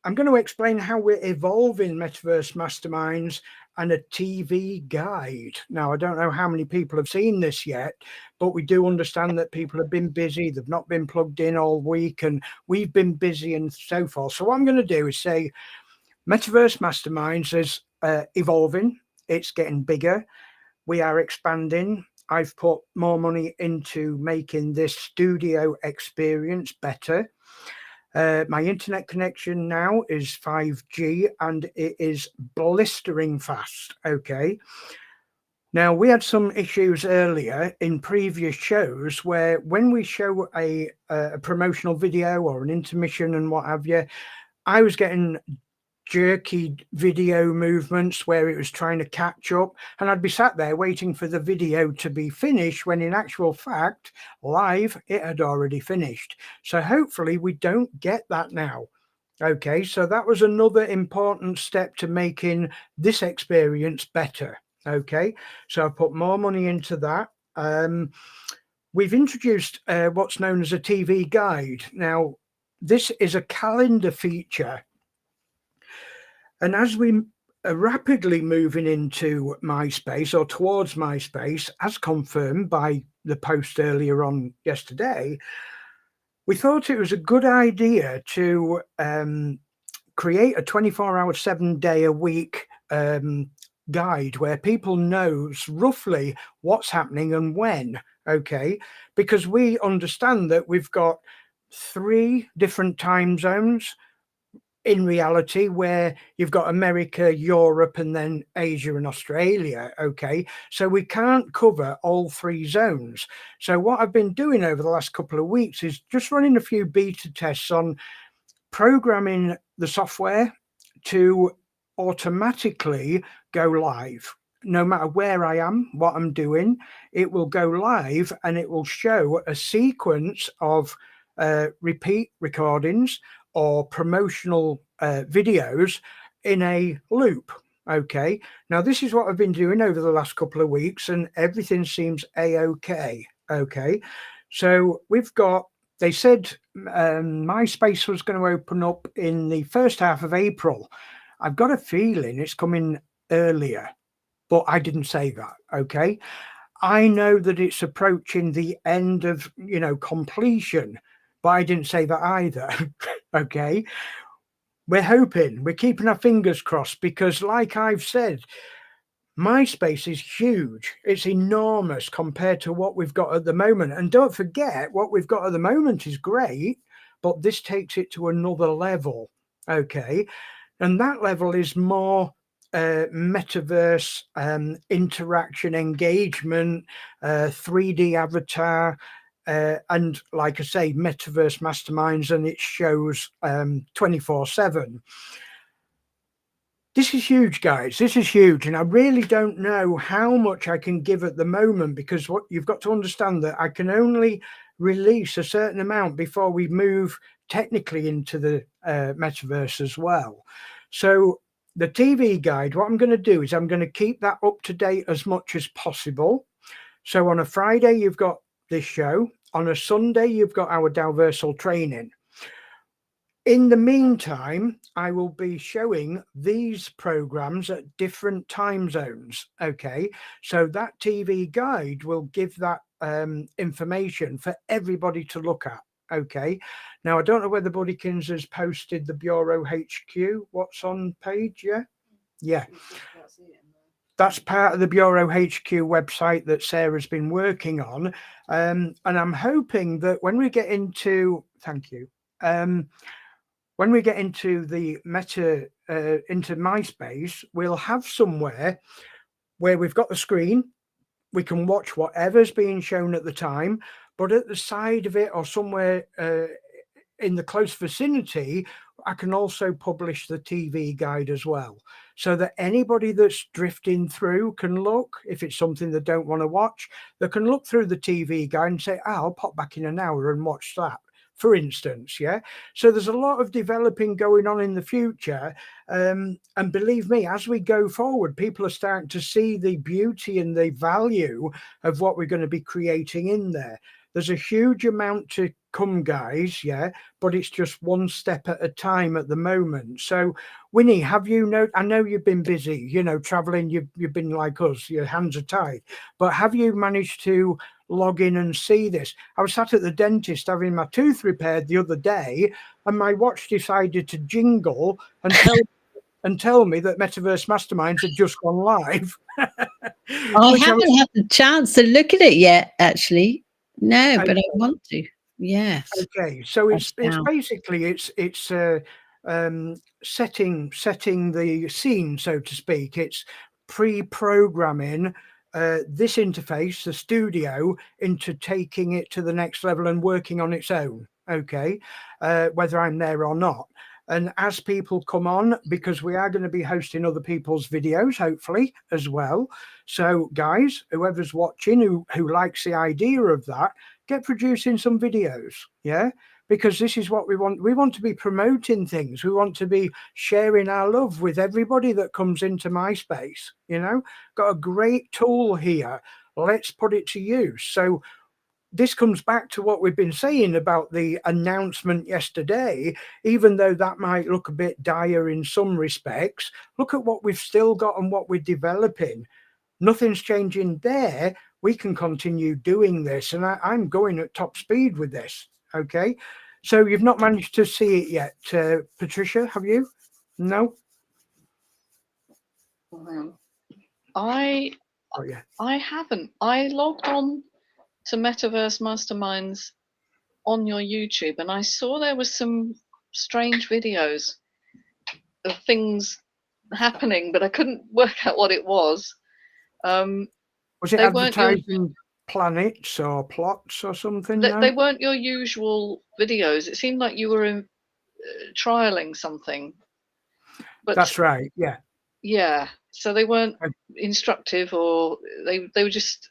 S1: I'm going to explain how we're evolving Metaverse Masterminds and a TV guide. Now, I don't know how many people have seen this yet, but we do understand that people have been busy. They've not been plugged in all week, and we've been busy and so forth. So what I'm going to do is say Metaverse Masterminds is evolving. It's getting bigger. We are expanding. I've put more money into making this studio experience better. My internet connection now is 5G and it is blistering fast. Okay. Now, we had some issues earlier in previous shows where when we show a promotional video or an intermission and what have you, I was getting jerky video movements where it was trying to catch up, and I'd be sat there waiting for the video to be finished when in actual fact live it had already finished. So hopefully we don't get that now. Okay, so that was another important step to making this experience better. Okay, so I put more money into that. We've introduced what's known as a TV guide. Now this is a calendar feature. And as we are rapidly moving into MySpace or towards MySpace, as confirmed by the post earlier on yesterday, we thought it was a good idea to create a 24-hour, 7-day-a-week guide where people knows roughly what's happening and when, okay? Because we understand that we've got 3 different time zones in reality, where you've got America, Europe, and then Asia and Australia. Okay, so we can't cover all 3 zones. So what I've been doing over the last couple of weeks is just running a few beta tests on programming the software to automatically go live. No matter where I am, what I'm doing, it will go live and it will show a sequence of repeat recordings or promotional videos in a loop. Okay, now this is what I've been doing over the last couple of weeks and everything seems a-okay. Okay, so we've got, they said MySpace was going to open up in the first half of April. I've got a feeling it's coming earlier, but I didn't say that. Okay, I know that it's approaching the end of completion, but I didn't say that either. Okay, we're hoping, we're keeping our fingers crossed, because like I've said, MySpace is huge. It's enormous compared to what we've got at the moment. And don't forget, what we've got at the moment is great, but this takes it to another level. Okay, and that level is more metaverse interaction, engagement, 3D avatar, and like I say, Metaverse Masterminds, and it shows 24/7. This is huge, guys. This is huge. And I really don't know how much I can give at the moment, because what you've got to understand that I can only release a certain amount before we move technically into the metaverse as well. So the TV guide, what I'm going to do is I'm going to keep that up to date as much as possible. So on a Friday, you've got this show. On a Sunday, you've got our Dalversal training. In the meantime, I will be showing these programs at different time zones. Okay, so that TV guide will give that information for everybody to look at. Okay, now I don't know whether Buddykins has posted the Bureau HQ. What's on page? Yeah. That's part of the Bureau HQ website that Sarah's been working on. And I'm hoping that when we get into, thank you. When we get into the into MySpace, we'll have somewhere where we've got the screen. We can watch whatever's being shown at the time, but at the side of it or somewhere in the close vicinity, I can also publish the TV guide as well, so that anybody that's drifting through can look. If it's something they don't want to watch, they can look through the TV guide and say, I'll pop back in an hour and watch that, for instance. Yeah. So there's a lot of developing going on in the future. And believe me, as we go forward, people are starting to see the beauty and the value of what we're going to be creating in there. There's a huge amount to come, guys. Yeah. But it's just one step at a time at the moment. So Winnie, have you I know you've been busy, traveling, you've been like us, your hands are tied, but have you managed to log in and see this? I was sat at the dentist having my tooth repaired the other day, and my watch decided to jingle and tell me that Metaverse Masterminds had just gone live.
S2: I haven't had the chance to look at it yet, actually. No, but I want to. Yes.
S1: Okay, so it's basically it's setting the scene, so to speak. It's pre-programming this interface, the studio, into taking it to the next level and working on its own. Okay, whether I'm there or not. And as people come on, because we are going to be hosting other people's videos, hopefully, as well. So, guys, whoever's watching who likes the idea of that, get producing some videos, yeah? Because this is what we want. We want to be promoting things. We want to be sharing our love with everybody that comes into MySpace, Got a great tool here. Let's put it to use. So this comes back to what we've been saying about the announcement yesterday. Even though that might look a bit dire in some respects, look at what we've still got and what we're developing. Nothing's changing there. We can continue doing this, and I'm going at top speed with this. Okay, so you've not managed to see it yet, Patricia, have you? No.
S3: I haven't. I logged on to Metaverse Masterminds on your YouTube, and I saw there was some strange videos of things happening, but I couldn't work out what it was.
S1: Was it advertising planets or plots or something?
S3: They weren't your usual videos. It seemed like you were trialing something. But
S1: that's right. Yeah.
S3: Yeah. So they weren't instructive, or they were just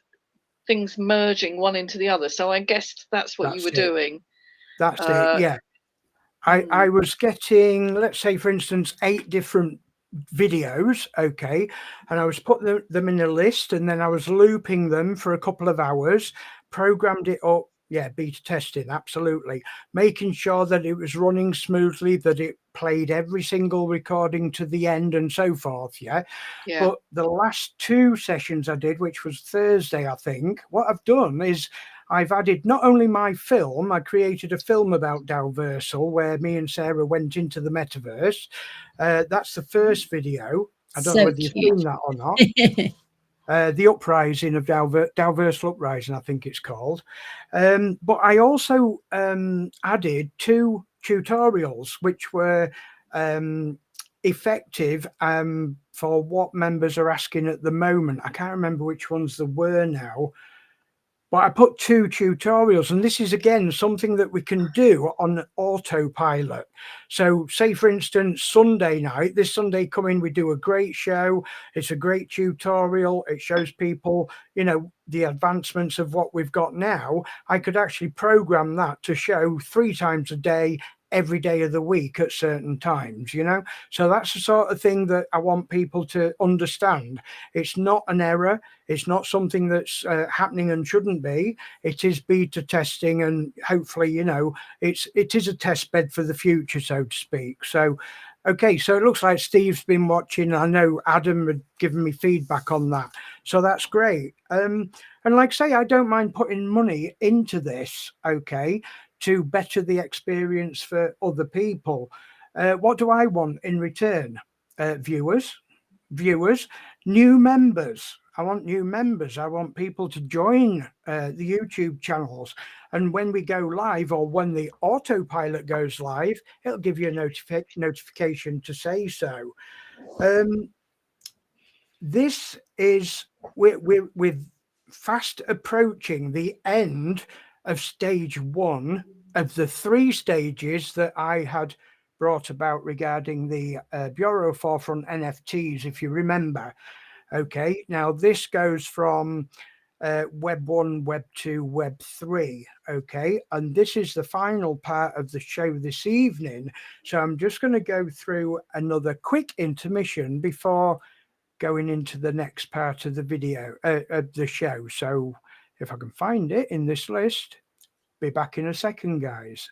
S3: things merging one into the other. So I guessed that's what you were doing.
S1: That's it. Yeah. I was getting, let's say, for instance, 8 different videos. Okay. And I was putting them in a list, and then I was looping them for a couple of hours, programmed it up. Yeah, beta testing, absolutely. Making sure that it was running smoothly, that it played every single recording to the end and so forth. Yeah. But the last 2 sessions I did, which was Thursday, I think, what I've done is I've added not only my film, I created a film about Dalversal where me and Sarah went into the metaverse. That's the first video. I don't know whether you've seen that or not. The uprising of Dalversal Uprising, I think it's called. But I also added 2 tutorials which were effective for what members are asking at the moment. I can't remember which ones there were now, but I put 2 tutorials, and this is again something that we can do on autopilot. So say, for instance, Sunday night, this Sunday coming, we do a great show. It's a great tutorial. It shows people, the advancements of what we've got now. I could actually program that to show 3 times a day every day of the week at certain times, you know. So that's the sort of thing that I want people to understand. It's not an error. It's not something that's happening and shouldn't be. It is beta testing, and hopefully, you know, it is a test bed for the future, so to speak. So okay, so it looks like Steve's been watching. I know Adam had given me feedback on that, so that's great. And like I say, I don't mind putting money into this, okay, to better the experience for other people. What do I want in return? Viewers, new members. I want new members. I want people to join the YouTube channels. And when we go live, or when the autopilot goes live, it'll give you a notification to say so. This is, we're fast approaching the end of stage 1 of the 3 stages that I had brought about regarding the Bureau Forefront NFTs, if you remember. Okay, now this goes from Web 1, Web 2, Web 3. Okay, and this is the final part of the show this evening. So I'm just going to go through another quick intermission before going into the next part of the video of the show. So if I can find it in this list, be back in a second, guys.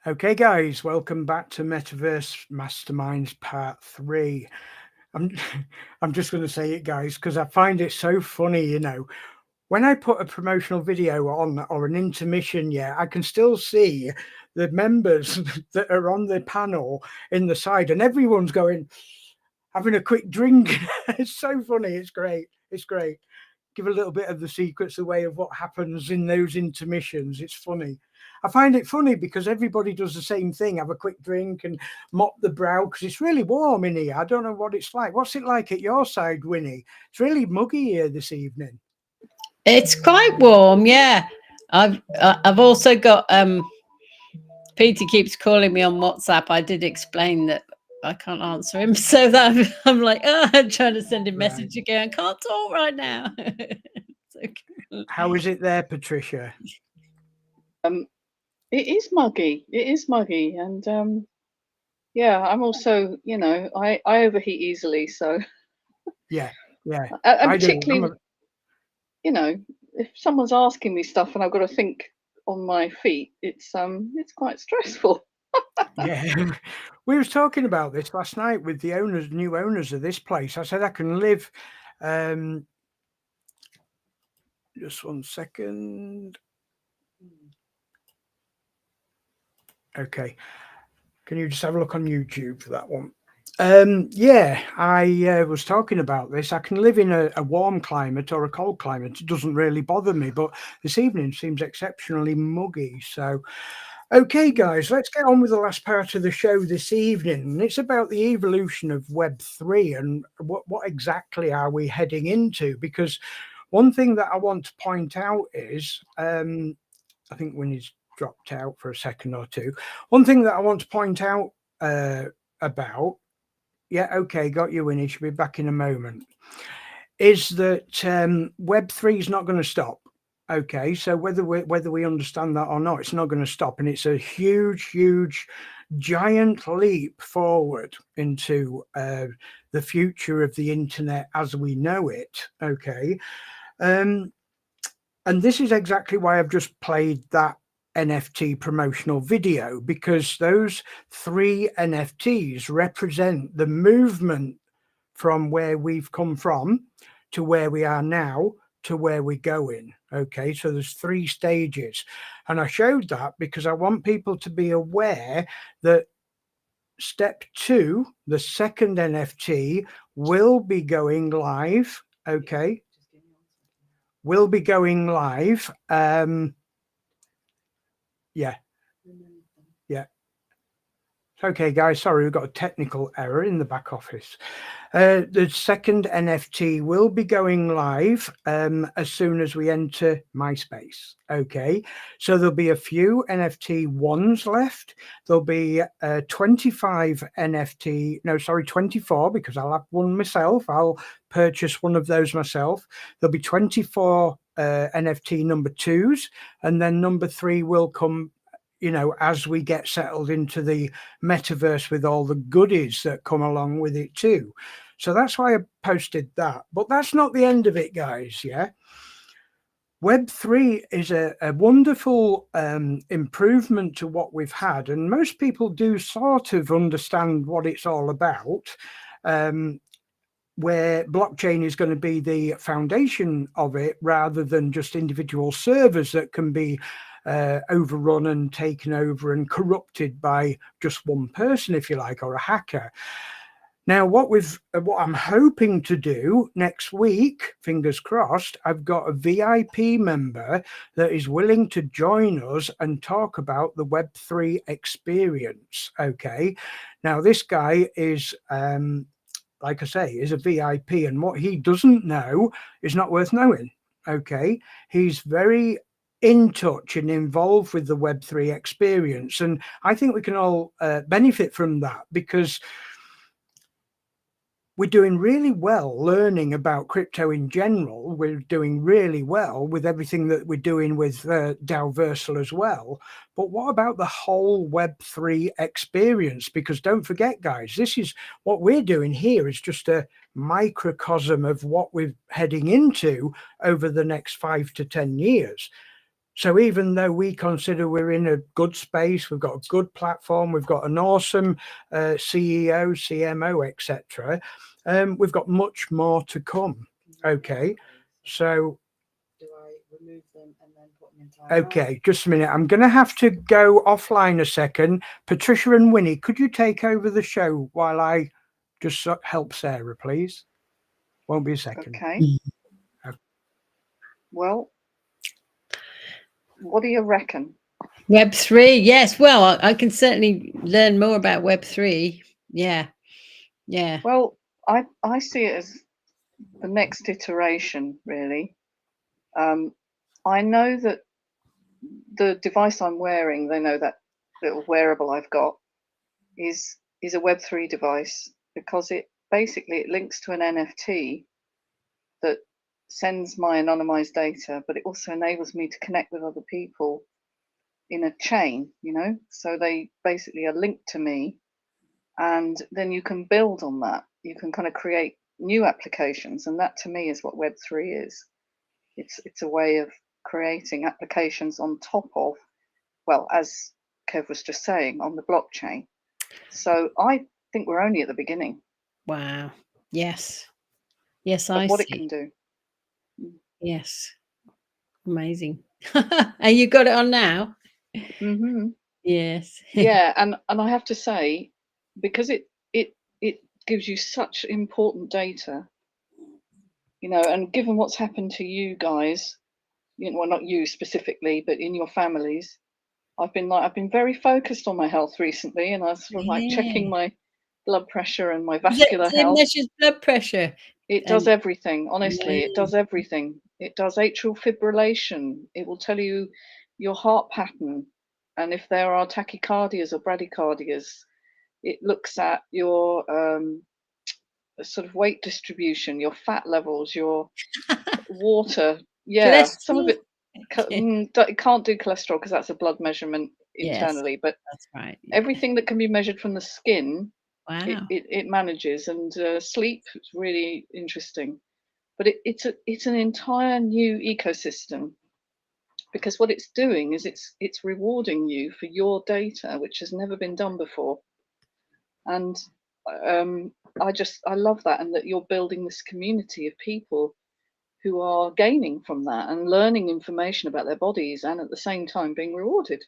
S1: Okay, guys, welcome back to Metaverse Masterminds Part 3. I'm just going to say it, guys, because I find it so funny, you know. When I put a promotional video on, or an intermission, yeah, I can still see the members that are on the panel in the side, and everyone's going, having a quick drink. It's so funny. It's great. It's great. Give a little bit of the secrets away of what happens in those intermissions. It's funny. I find it funny because everybody does the same thing, have a quick drink and mop the brow, because it's really warm in here. I don't know what it's like. What's it like at your side, Winnie? It's really muggy here this evening.
S2: It's quite warm, yeah. I've also got Peter keeps calling me on WhatsApp. I did explain that I can't answer him, so that I'm like, I'm trying to send him a message again. I can't talk right now. Okay.
S1: How is it there, Patricia?
S3: It is muggy. It is muggy, and yeah, I'm also, you know, I overheat easily, so
S1: yeah.
S3: And particularly, you know, if someone's asking me stuff and I've got to think on my feet, it's quite stressful.
S1: Yeah, we was talking about this last night with the new owners of this place. I said I can live. Just 1 second. Okay, can you just have a look on YouTube for that one? Yeah, I was talking about this. I can live in a warm climate or a cold climate. It doesn't really bother me, but this evening seems exceptionally muggy. So, okay, guys, let's get on with the last part of the show this evening. And it's about the evolution of Web3 and what exactly are we heading into? Because one thing that I want to point out is, I think Winnie's dropped out for a second or two. One thing that I want to point out about, yeah, okay, got you, Winnie, she'll be back in a moment, is that Web3 is not going to stop. Okay, so whether we understand that or not, it's not going to stop, and it's a huge giant leap forward into the future of the internet as we know it. Okay. And this is exactly why I've just played that NFT promotional video, because those 3 NFTs represent the movement from where we've come from to where we are now to where we're going. Okay, so there's 3 stages, and I showed that because I want people to be aware that step 2, the second NFT, will be going live. Okay, will be going live. Yeah. Okay, guys, sorry, we've got a technical error in the back office. The second NFT will be going live as soon as we enter MySpace. Okay, so there'll be a few NFT ones left. There'll be 25 NFT, no, sorry, 24, because I'll have one myself. I'll purchase one of those myself. There'll be 24 NFT number 2s, and then number 3 will come, you know, as we get settled into the metaverse with all the goodies that come along with it too. So that's why I posted that. But that's not the end of it, guys. Yeah. Web3 is a wonderful improvement to what we've had. And most people do sort of understand what it's all about, where blockchain is going to be the foundation of it rather than just individual servers that can be overrun and taken over and corrupted by just one person, if you like, or a hacker. Now, what I'm hoping to do next week, fingers crossed, I've got a VIP member that is willing to join us and talk about the Web3 experience. Okay. Now, this guy is, like I say, is a VIP, and what he doesn't know is not worth knowing. Okay. He's very in touch and involved with the Web3 experience. And I think we can all benefit from that, because we're doing really well learning about crypto in general. We're doing really well with everything that we're doing with Dalversal as well. But what about the whole Web3 experience? Because don't forget, guys, this is what we're doing here is just a microcosm of what we're heading into over the next 5 to 10 years. So even though we consider we're in a good space, we've got a good platform, we've got an awesome CEO, CMO, etc., we've got much more to come. Okay, so
S4: do I remove them and then put them in timeout?
S1: Okay, just a minute. I'm going to have to go offline a second. Patricia and Winnie, could you take over the show while I just help Sarah, please? Won't be a second.
S3: Okay. Well, what do you reckon?
S2: Web3, yes. Well, I can certainly learn more about Web3. Yeah.
S3: Well, I see it as the next iteration, really. I know that the device I'm wearing, they know that little wearable I've got is a Web3 device, because it basically links to an NFT that sends my anonymized data, but it also enables me to connect with other people in a chain, you know, so they basically are linked to me, and then you can build on that. You can kind of create new applications, and that to me is what Web3 is. It's a way of creating applications on top of, well, as Kev was just saying, on the blockchain. So I think we're only at the beginning.
S2: Wow. Yes,
S3: of
S2: I
S3: what
S2: see.
S3: It can do.
S2: Yes, amazing. And you got it on now?
S3: Mm-hmm.
S2: Yes.
S3: Yeah, and I have to say, because it gives you such important data, you know, and given what's happened to you guys, you know, well, not you specifically, but in your families, I've been very focused on my health recently, and I was sort of like checking my blood pressure and my vascular
S2: It
S3: health.
S2: measures blood pressure.
S3: It does everything, honestly. It does everything. It does atrial fibrillation. It will tell you your heart pattern, and if there are tachycardias or bradycardias. It looks at your sort of weight distribution, your fat levels, your water. Yeah, some of it. It can't do cholesterol because that's a blood measurement. internally, but
S2: That's right. Yeah.
S3: everything that can be measured from the skin,
S2: Wow.
S3: it manages. And sleep is really interesting, but it's an entire new ecosystem, because what it's doing is it's rewarding you for your data, which has never been done before. And I love that, and that you're building this community of people who are gaining from that and learning information about their bodies, and at the same time being rewarded.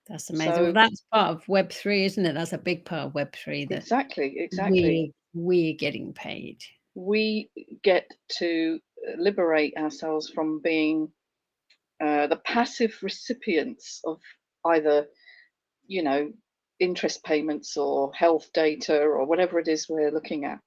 S2: That's amazing.
S3: So
S2: Well, that's part of Web3, isn't it? That's a big part of Web3, that
S3: exactly,
S2: we're getting paid.
S3: we get to liberate ourselves from being the passive recipients of either, you know, interest payments or health data or whatever it is we're looking at.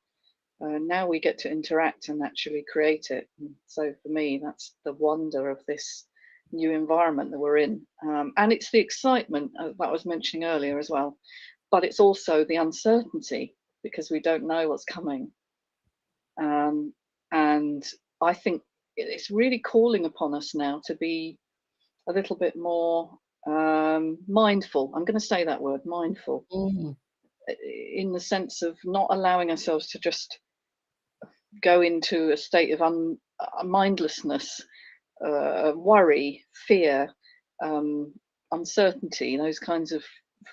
S3: Now we get to interact and actually create it. And so for me, that's the wonder of this new environment that we're in. And it's the excitement that I was mentioning earlier as well, but it's also the uncertainty, because we don't know what's coming. And I think it's really calling upon us now to be a little bit more mindful. I'm going to say that word, mindful, in the sense of not allowing ourselves to just go into a state of mindlessness, worry, fear, uncertainty, those kinds of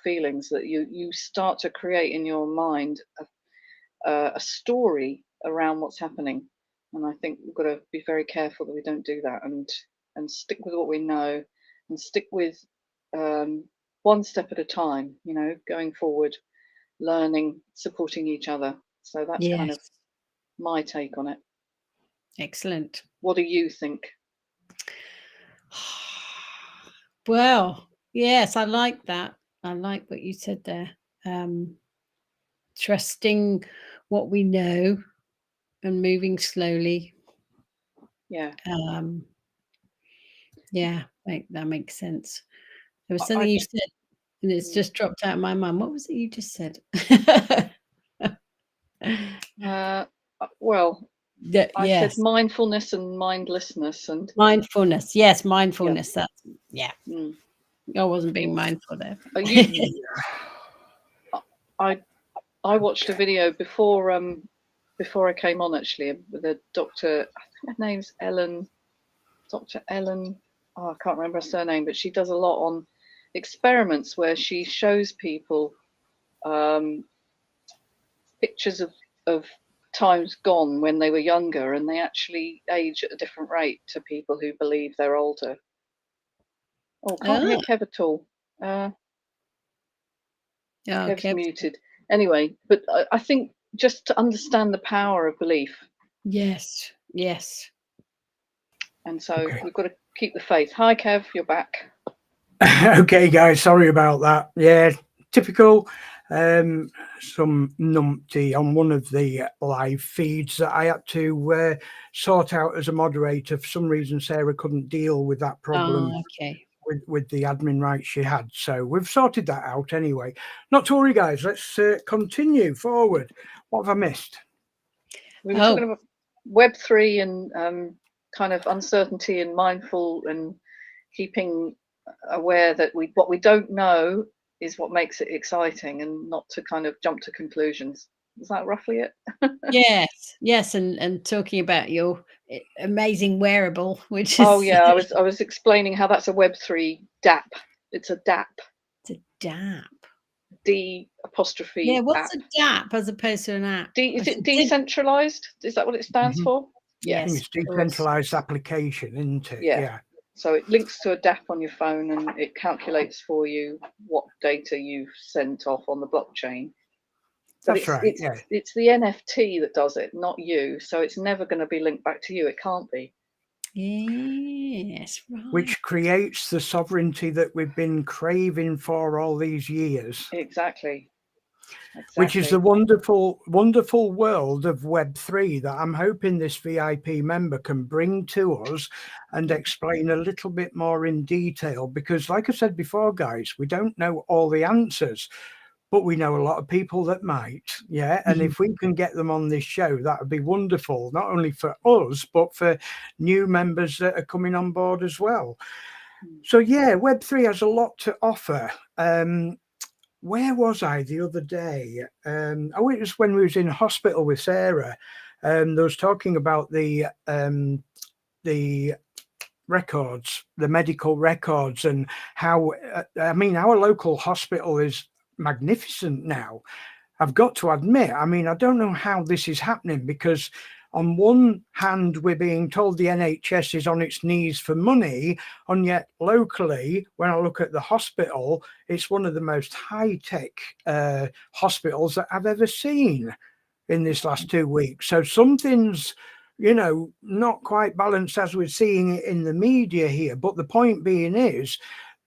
S3: feelings that you start to create in your mind a story around what's happening. And I think we've got to be very careful that we don't do that, and stick with what we know, and stick with one step at a time, you know, going forward, learning, supporting each other. So that's kind of
S2: Yes.
S3: my take on it.
S2: Excellent.
S3: What do you think?
S2: Well, yes, I like that. I like what you said there. Trusting what we know and moving slowly.
S3: Yeah.
S2: Yeah, that makes sense. There was
S3: I
S2: something you
S3: think-
S2: said, and it's just dropped out of my mind. What was it you just said?
S3: Well, I
S2: yes,
S3: said mindfulness and mindlessness, and
S2: mindfulness. Yes, mindfulness. That's
S3: mm.
S2: I wasn't being mindful there.
S3: I watched a video before I came on, actually, with a doctor. I think her name's Dr. Ellen. Oh, I can't remember her surname, but she does a lot on experiments where she shows people pictures of times gone when they were younger, and they actually age at a different rate to people who believe they're older. Oh, can't hear Kev at all. Kev's muted. Anyway, but I think just to understand the power of belief.
S2: Yes.
S3: And so we've got to keep the faith. Hi, Kev, you're back.
S1: Okay, guys, sorry about that. Yeah, typical. Some numpty on one of the live feeds that I had to sort out as a moderator. For some reason, Sarah couldn't deal with that problem. With the admin rights she had. So we've sorted that out anyway. Not to worry, guys. Let's continue forward. What have I missed?
S3: We were talking about Web3 and kind of uncertainty and mindful and keeping aware that what we don't know is what makes it exciting, and not to kind of jump to conclusions. Is that roughly it?
S2: Yes, and talking about your amazing wearable, which is
S3: I was explaining how that's a Web3 DApp. It's a DApp.
S2: It's a DApp.
S3: D''.
S2: Yeah, what's
S3: app?
S2: A DApp as opposed to an app?
S3: Is it decentralized? Is that what it stands for?
S1: Yes, I think it's decentralized application, isn't it?
S3: Yeah. So it links to a DApp on your phone, and it calculates for you what data you've sent off on the blockchain. But
S1: That's right.
S3: It's the NFT that does it, not you. So it's never going to be linked back to you. It can't be.
S2: Yes, right.
S1: Which creates the sovereignty that we've been craving for all these years.
S3: Exactly.
S1: Which is the wonderful, wonderful world of Web3 that I'm hoping this VIP member can bring to us and explain a little bit more in detail. Because like I said before, guys, we don't know all the answers, but we know a lot of people that might. Yeah. And if we can get them on this show, that would be wonderful, not only for us, but for new members that are coming on board as well. So yeah, Web3 has a lot to offer. Where was I the other day? Oh, it was when we was in hospital with Sarah. There was talking about the records, the medical records, and how I mean, our local hospital is magnificent now. I've got to admit, I mean, I don't know how this is happening, because on one hand, we're being told the NHS is on its knees for money, and yet locally, when I look at the hospital, it's one of the most high-tech hospitals that I've ever seen in this last 2 weeks. So something's, you know, not quite balanced as we're seeing it in the media here. But the point being is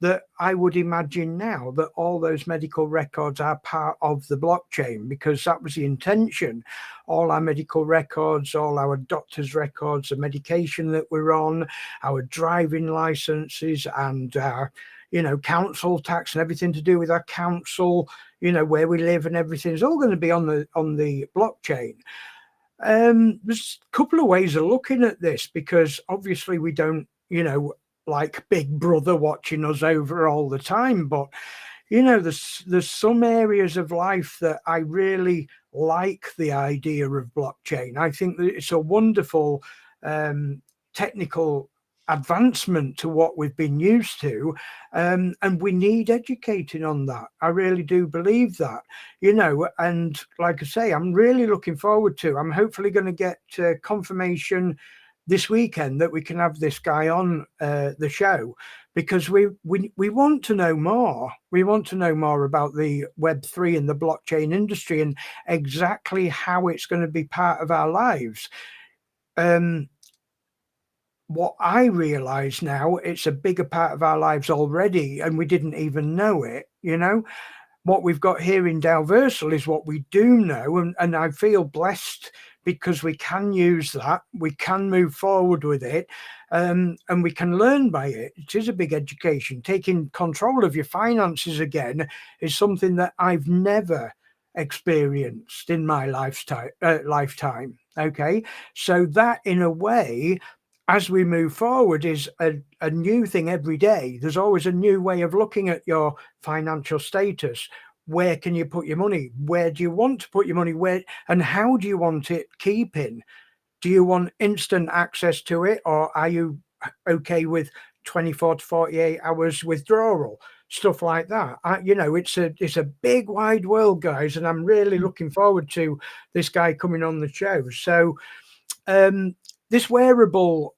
S1: that I would imagine now that all those medical records are part of the blockchain, because that was the intention. All our medical records, all our doctors' records, the medication that we're on, our driving licenses, and our, you know, council tax and everything to do with our council, you know, where we live and everything is all going to be on the blockchain. There's a couple of ways of looking at this, because obviously we don't, you know, like Big Brother watching us over all the time, but you know, there's some areas of life that I really like the idea of blockchain. I think that it's a wonderful technical advancement to what we've been used to, and we need educating on that. I really do believe that, you know, and like I say, I'm really looking forward to, I'm hopefully going to get confirmation this weekend that we can have this guy on the show, because we want to know more. We want to know more about the Web3 and the blockchain industry, and exactly how it's going to be part of our lives. What I realize now, it's a bigger part of our lives already, and we didn't even know it, you know. What we've got here in Dalversal is what we do know, and I feel blessed because we can use that, we can move forward with it, and we can learn by it. It is a big education. Taking control of your finances again is something that I've never experienced in my lifetime. Okay, so that in a way, as we move forward, is a new thing every day. There's always a new way of looking at your financial status. Where can you put your money? Where do you want to put your money? Where and how do you want it keeping? Do you want instant access to it, or are you okay with 24 to 48 hours withdrawal? Stuff like that. You know, it's a big wide world, guys, and I'm really looking forward to this guy coming on the show. So this wearable,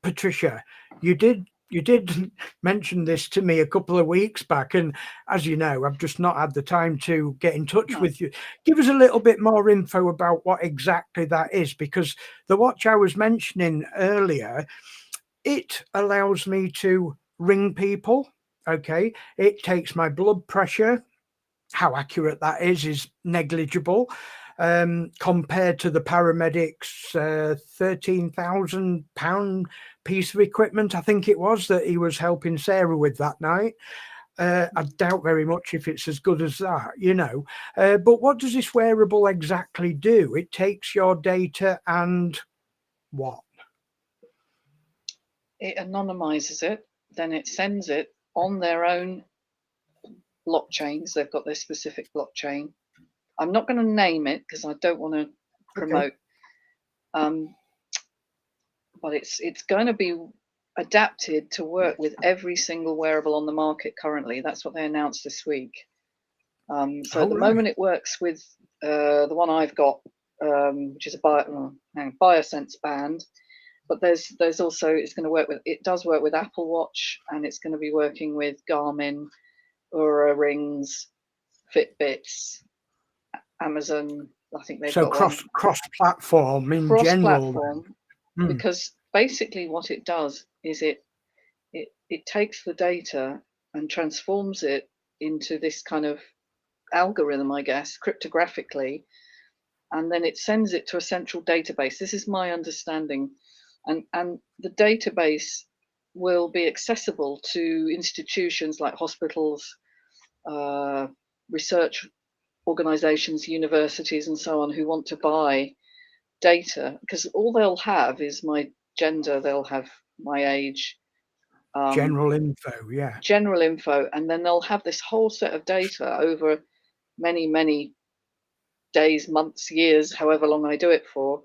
S1: Patricia, you did mention this to me a couple of weeks back, and as you know, I've just not had the time to get in touch with you. Give us a little bit more info about what exactly that is, because the watch I was mentioning earlier, it allows me to ring people. Okay, it takes my blood pressure. How accurate that is negligible. Compared to the paramedics' £13,000 piece of equipment, I think it was, that he was helping Sarah with that night. I doubt very much if it's as good as that, you know. But what does this wearable exactly do? It takes your data and what?
S3: It anonymizes it, then it sends it on their own blockchains. They've got their specific blockchain. I'm not going to name it because I don't want to promote, but it's going to be adapted to work with every single wearable on the market currently. That's what they announced this week. So at the moment it works with the one I've got, which is a BioSense band. But there's also, it's going to work with, it does work with Apple Watch, and it's going to be working with Garmin, Oura Rings, Fitbits, Amazon. I think they've got
S1: cross-platform in general.
S3: Cross-platform, because basically what it does is it takes the data and transforms it into this kind of algorithm, I guess, cryptographically, and then it sends it to a central database. This is my understanding. And the database will be accessible to institutions like hospitals, research organizations, universities, and so on, who want to buy data, because all they'll have is my gender, they'll have my age,
S1: General info, yeah.
S3: General info, and then they'll have this whole set of data over many days, months, years, however long I do it for,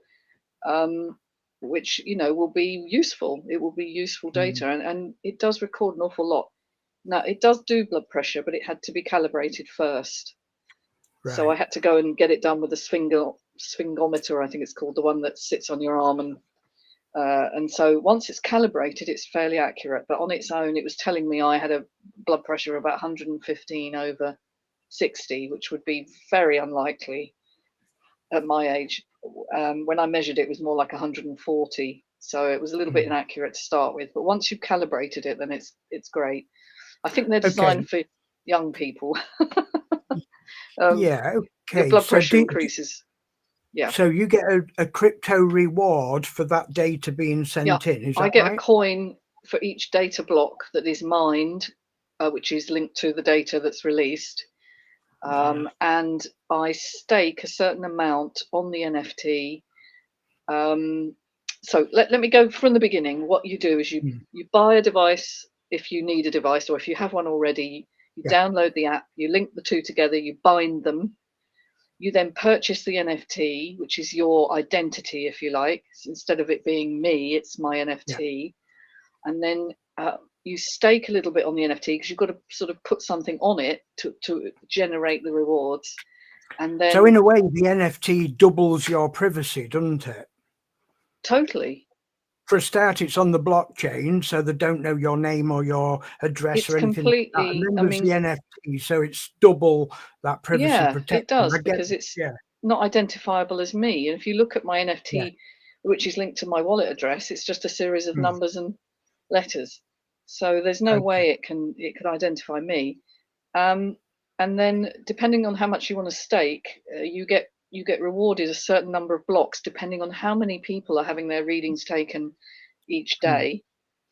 S3: which will be useful. It will be useful data, and it does record an awful lot. Now it does do blood pressure, but it had to be calibrated first.
S1: Right.
S3: So I had to go and get it done with a sphygmometer, I think it's called, the one that sits on your arm, and so once it's calibrated, it's fairly accurate. But on its own, it was telling me I had a blood pressure of about 115/60, which would be very unlikely at my age. When I measured it, it was more like 140. So it was a little bit inaccurate to start with. But once you've calibrated it, then it's great. I think they're designed for young people.
S1: Yeah.
S3: Your
S1: Okay.
S3: blood pressure increases. Yeah.
S1: So you get a crypto reward for that data being sent in. Is that
S3: I get
S1: right?
S3: a coin for each data block that is mined, which is linked to the data that's released. And I stake a certain amount on the NFT. So let me go from the beginning. What you do is you buy a device if you need a device, or if you have one already, you download the app, you link the two together, you bind them. You then purchase the NFT, which is your identity, if you like. So instead of it being me, it's my NFT. And then you stake a little bit on the NFT, because you've got to sort of put something on it to generate the rewards. And then,
S1: so in a way, the NFT doubles your privacy, doesn't it?
S3: Totally.
S1: For a start, it's on the blockchain, so they don't know your name or your address or anything like that. And then there's the NFT, so it's double that privacy protection.
S3: It does, because it's not identifiable as me. And if you look at my NFT, which is linked to my wallet address, it's just a series of numbers and letters. So there's no way it could identify me. And then, depending on how much you want to stake, you get rewarded a certain number of blocks, depending on how many people are having their readings taken each day,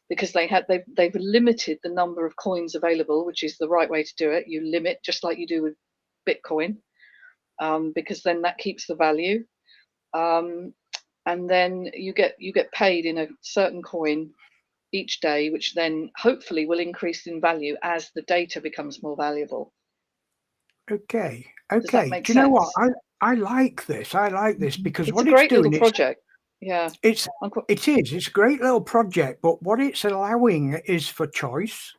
S3: because they've limited the number of coins available, which is the right way to do it. You limit, just like you do with Bitcoin, because then that keeps the value. And then you get paid in a certain coin each day, which then hopefully will increase in value as the data becomes more valuable.
S1: Okay.
S3: Does that make
S1: Do you know what?
S3: sense?
S1: I like this. I like this because
S3: It's
S1: what
S3: a great
S1: it's doing
S3: little project. Yeah.
S1: It's a great little project, but what it's allowing is for choice.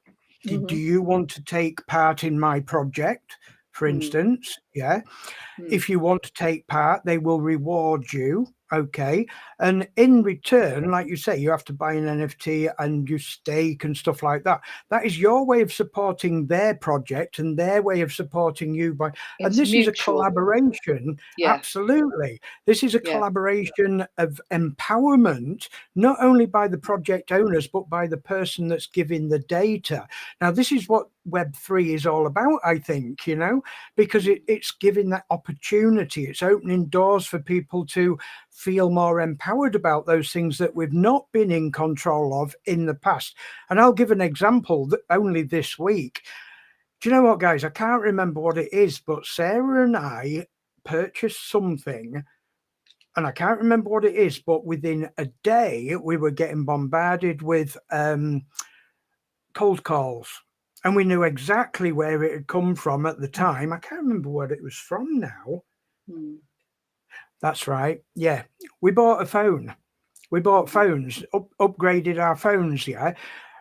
S1: Do you want to take part in my project, for instance? If you want to take part, they will reward you. Okay. And in return, like you say, you have to buy an NFT and you stake and stuff like that. That is your way of supporting their project and their way of supporting you and this is a collaboration. Absolutely. This is a collaboration of empowerment, not only by the project owners, but by the person that's giving the data. Now, this is what Web3 is all about, I think, because it's giving that opportunity. It's opening doors for people to feel more empowered about those things that we've not been in control of in the past. And I'll give an example that only this week. Do you know what, guys? I can't remember what it is, but Sarah and I purchased something, and I can't remember what it is, but within a day, we were getting bombarded with cold calls. And we knew exactly where it had come from at the time. I can't remember what it was from now. That's right. Yeah. We bought a phone. We bought phones, upgraded our phones. Yeah.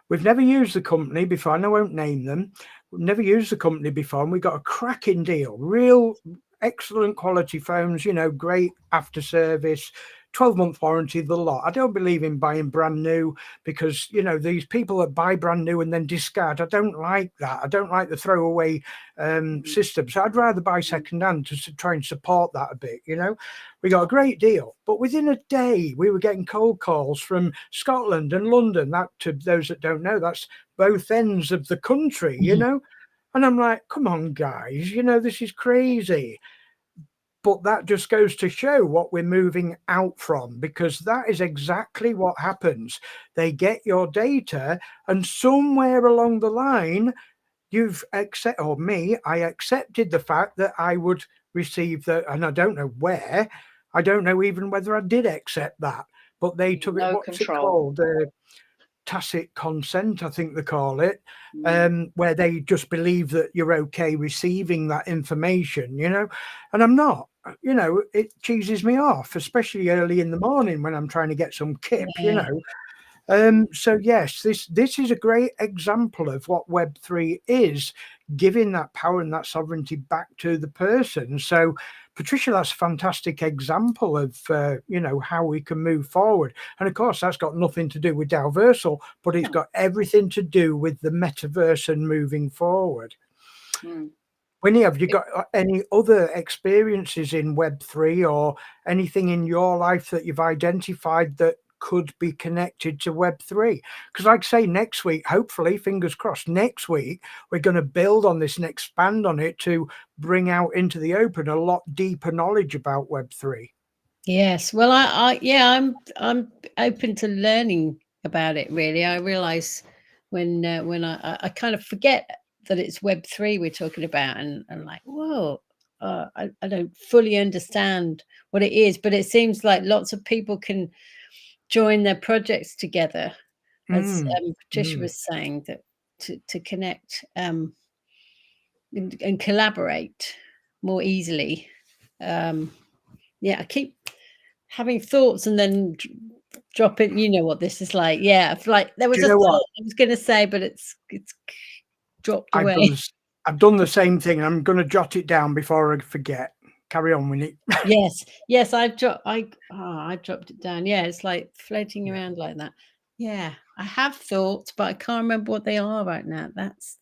S1: We've never used the company before, and I won't name them. We've never used the company before, and we got a cracking deal. Real excellent quality phones, great after service, 12-month warranty, the lot. I don't believe in buying brand new because, these people that buy brand new and then discard, I don't like that. I don't like the throwaway system. So I'd rather buy secondhand to try and support that a bit, We got a great deal. But within a day, we were getting cold calls from Scotland and London. That, to those that don't know, that's both ends of the country, And I'm like, come on, guys, this is crazy. But that just goes to show what we're moving out from, because that is exactly what happens. They get your data, and somewhere along the line, I accepted the fact that I would receive that, and I don't know where. I don't know even whether I did accept that, but they took it. What's it called? tacit consent, I think they call it, where they just believe that you're okay receiving that information, you know, and I'm not. You know, it cheeses me off, especially early in the morning when I'm trying to get some kip, you know. So yes, this is a great example of what Web3 is, giving that power and that sovereignty back to the person. So Patricia, that's a fantastic example of you know, how we can move forward. And of course, that's got nothing to do with Dalversal, but it's got everything to do with the metaverse and moving forward. Winnie, have you got any other experiences in Web3 or anything in your life that you've identified that could be connected to Web3? Because like I say, next week, hopefully, fingers crossed, next week, we're going to build on this and expand on it to bring out into the open a lot deeper knowledge about Web3.
S2: Yes. Well, I'm open to learning about it, really. I realize when I kind of forget that it's Web3 we're talking about, and I'm like, whoa, I don't fully understand what it is, but it seems like lots of people can join their projects together, as Patricia was saying, that to connect and collaborate more easily. Yeah, I keep having thoughts and then drop it. You know what this is like. Yeah, like there was a thought I was going to say, but it's dropped away.
S1: I've done the same thing. I'm going to jot it down before I forget. Carry on, Winnie.
S2: Yes, I dropped it down. Yeah, it's like floating around like that. Yeah, I have thoughts, but I can't remember what they are right now. That's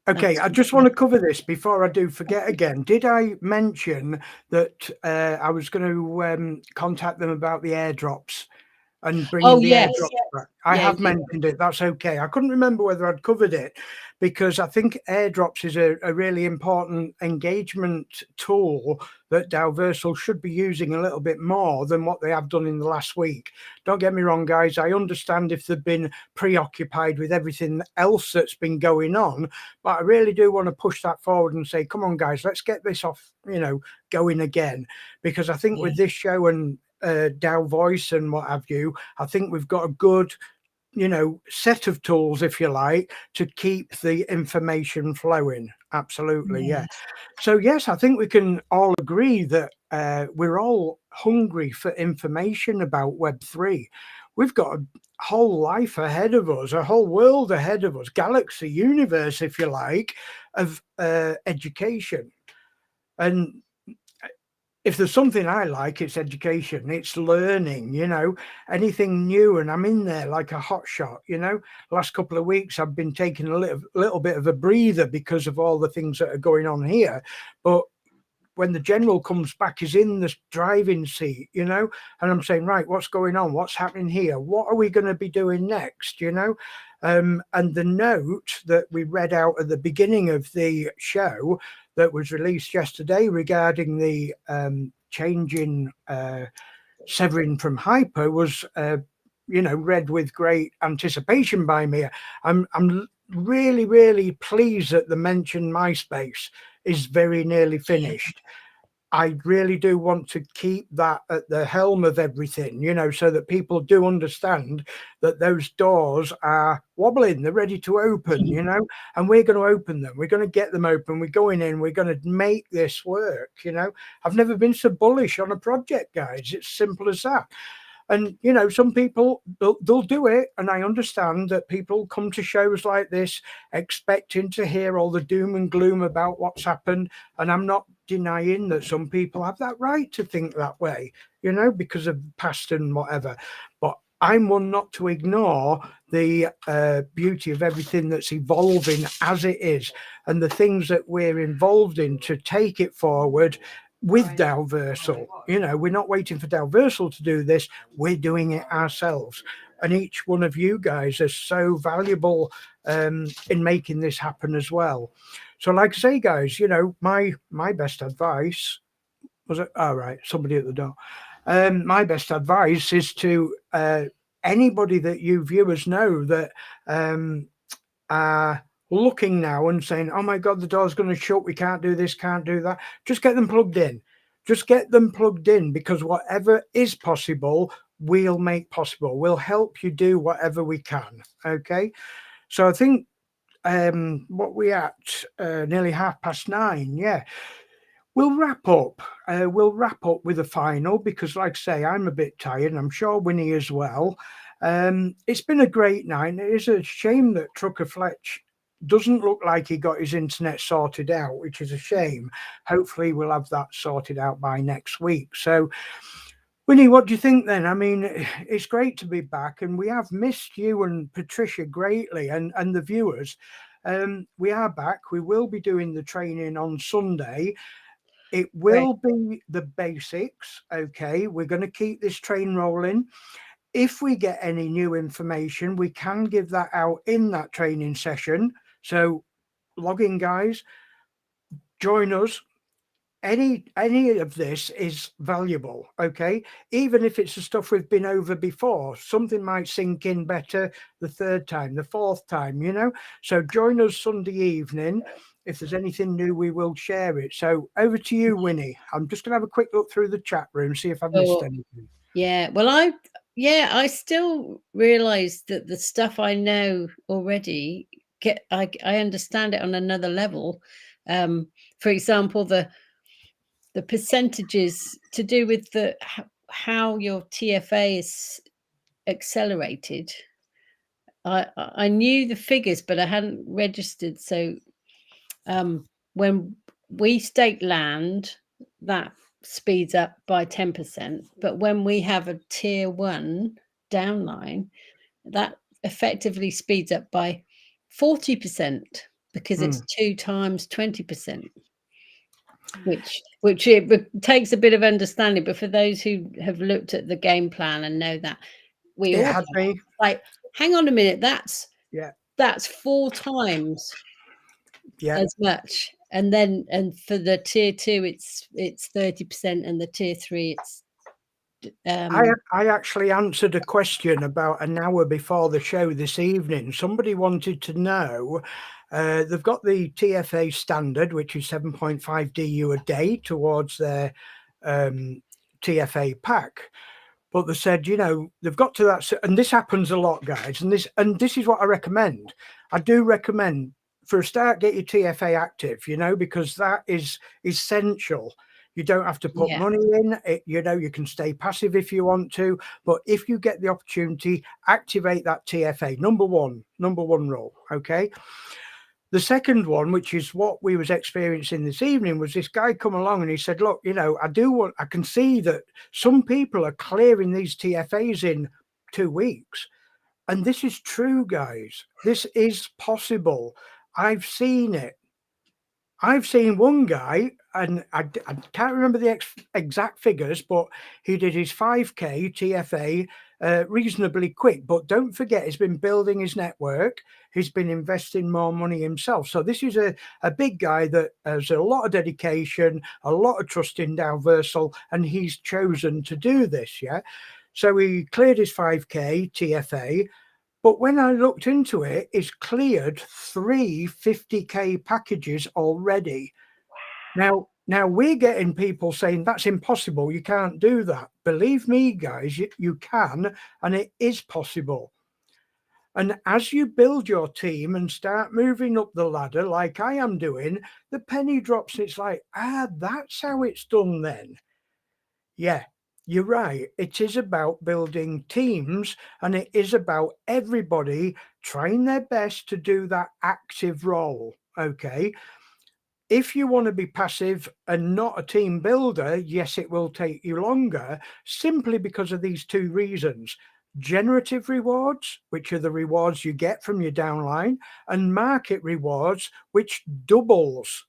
S1: okay. I just want to cover this before I do forget again. Did I mention that I was going to contact them about the airdrops and bringing the airdrops back? I have mentioned it. That's okay. I couldn't remember whether I'd covered it, because I think airdrops is a really important engagement tool that Dalversal should be using a little bit more than what they have done in the last week. Don't get me wrong, guys. I understand if they've been preoccupied with everything else that's been going on, but I really do want to push that forward and say, come on, guys, let's get this off, you know, going again, because I think with this show and Dow Voice and what have you, I think we've got a good, you know, set of tools, if you like, to keep the information flowing. Absolutely. Yeah. So yes, I think we can all agree that we're all hungry for information about Web3. We've got a whole life ahead of us, a whole world ahead of us, galaxy, universe, if you like, of education. And if there's something I like, it's education, it's learning, you know, anything new. And I'm in there like a hot shot, you know. Last couple of weeks, I've been taking a little bit of a breather because of all the things that are going on here. But when the general comes back, he's in the driving seat, you know, and I'm saying, right, what's going on? What's happening here? What are we going to be doing next, you know? And the note that we read out at the beginning of the show that was released yesterday regarding the change in severing from hyper was, you know, read with great anticipation by me. I'm really, really pleased that the mentioned MySpace is very nearly finished. I really do want to keep that at the helm of everything, you know, so that people do understand that those doors are wobbling, they're ready to open, you know, and we're going to open them. We're going to get them open. We're going in, we're going to make this work, you know. I've never been so bullish on a project, guys. It's simple as that. And, you know, some people, they'll do it. And I understand that people come to shows like this expecting to hear all the doom and gloom about what's happened. And I'm not denying that some people have that right to think that way, you know, because of past and whatever. But I'm one not to ignore the beauty of everything that's evolving as it is, and the things that we're involved in to take it forward with Dalversal. You know, we're not waiting for Dalversal to do this, we're doing it ourselves. And each one of you guys is so valuable in making this happen as well. So like I say, guys, you know, my best advice was it? All right, somebody at the door. My best advice is to anybody that you viewers know that are looking now and saying, oh my God, the door's going to shut, we can't do this, can't do that. Just get them plugged in. Just get them plugged in, because whatever is possible we'll make possible. We'll help you do whatever we can. Okay. So I think what we at nearly 9:30. Yeah. We'll wrap up. We'll wrap up with a final because, like I say, I'm a bit tired, and I'm sure Winnie as well. It's been a great night. It is a shame that Trucker Fletch doesn't look like he got his internet sorted out, which is a shame. Hopefully, we'll have that sorted out by next week. So, Winnie, what do you think then? I mean, it's great to be back, and we have missed you and Patricia greatly, and the viewers. We are back. We will be doing the training on Sunday. It will be the basics. Okay, we're going to keep this train rolling. If we get any new information, we can give that out in that training session. So log in, guys, join us. Any of this is valuable. Okay, even if it's the stuff we've been over before, something might sink in better the third time, the fourth time, you know. So join us Sunday evening. If there's anything new, we will share it. So over to you, Winnie. I'm just gonna have a quick look through the chat room, see if I've missed anything.
S2: Yeah, well, I still realize that the stuff I know already I understand it on another level. For example, the percentages to do with how your TFA is accelerated. I knew the figures, but I hadn't registered. So when we stake land, that speeds up by 10%. But when we have a tier 1 downline, that effectively speeds up by 40% because it's 2 times 20%. Which it takes a bit of understanding, but for those who have looked at the game plan and know that we all like, hang on a minute, that's 4 times as much, and for the tier 2 it's 30%, and the tier 3 it's
S1: I actually answered a question about an hour before the show this evening. Somebody wanted to know, they've got the TFA standard, which is 7.5 DU a day towards their TFA pack. But they said, you know, they've got to that, and this happens a lot, guys. And this is what I recommend. I do recommend, for a start, get your TFA active, you know, because that is essential. You don't have to put money in. You know, you can stay passive if you want to. But if you get the opportunity, activate that TFA. Number one rule. Okay. The second one, which is what we was experiencing this evening, was this guy come along and he said, look, you know, I can see that some people are clearing these TFAs in 2 weeks. And this is true, guys. This is possible. I've seen it. I've seen one guy, and I can't remember the exact figures, but he did his 5K TFA reasonably quick. But don't forget, he's been building his network. He's been investing more money himself. So this is a big guy that has a lot of dedication, a lot of trust in Dalversal, and he's chosen to do this. Yeah. So he cleared his 5K TFA. But when I looked into it, it's cleared 3 50K packages already. Now we're getting people saying that's impossible. You can't do that. Believe me, guys, you can, and it is possible. And as you build your team and start moving up the ladder, like I am doing, the penny drops. It's like, that's how it's done then. Yeah. You're right. It is about building teams, and it is about everybody trying their best to do that active role. Okay. If you want to be passive and not a team builder, yes, it will take you longer, simply because of these 2 reasons. Generative rewards, which are the rewards you get from your downline, and market rewards, which doubles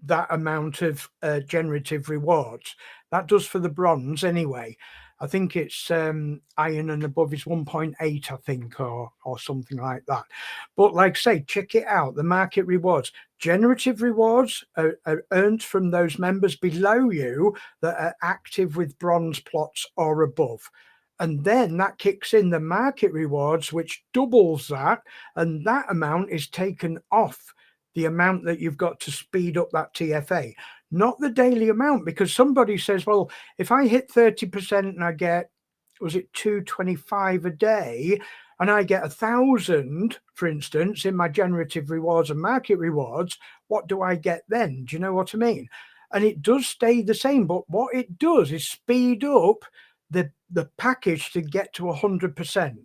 S1: that amount of generative rewards. That does for the bronze anyway. I think it's iron and above is 1.8, I think, or something like that. But like I say, check it out. The market rewards, generative rewards are earned from those members below you that are active with bronze plots or above. And then that kicks in the market rewards, which doubles that. And that amount is taken off the amount that you've got to speed up that TFA, not the daily amount. Because somebody says, well, if I hit 30% and I get was it 225 a day, and I get 1,000, for instance, in my generative rewards and market rewards, what do I get then? Do you know what I mean? And it does stay the same, but what it does is speed up the package to get to 100%.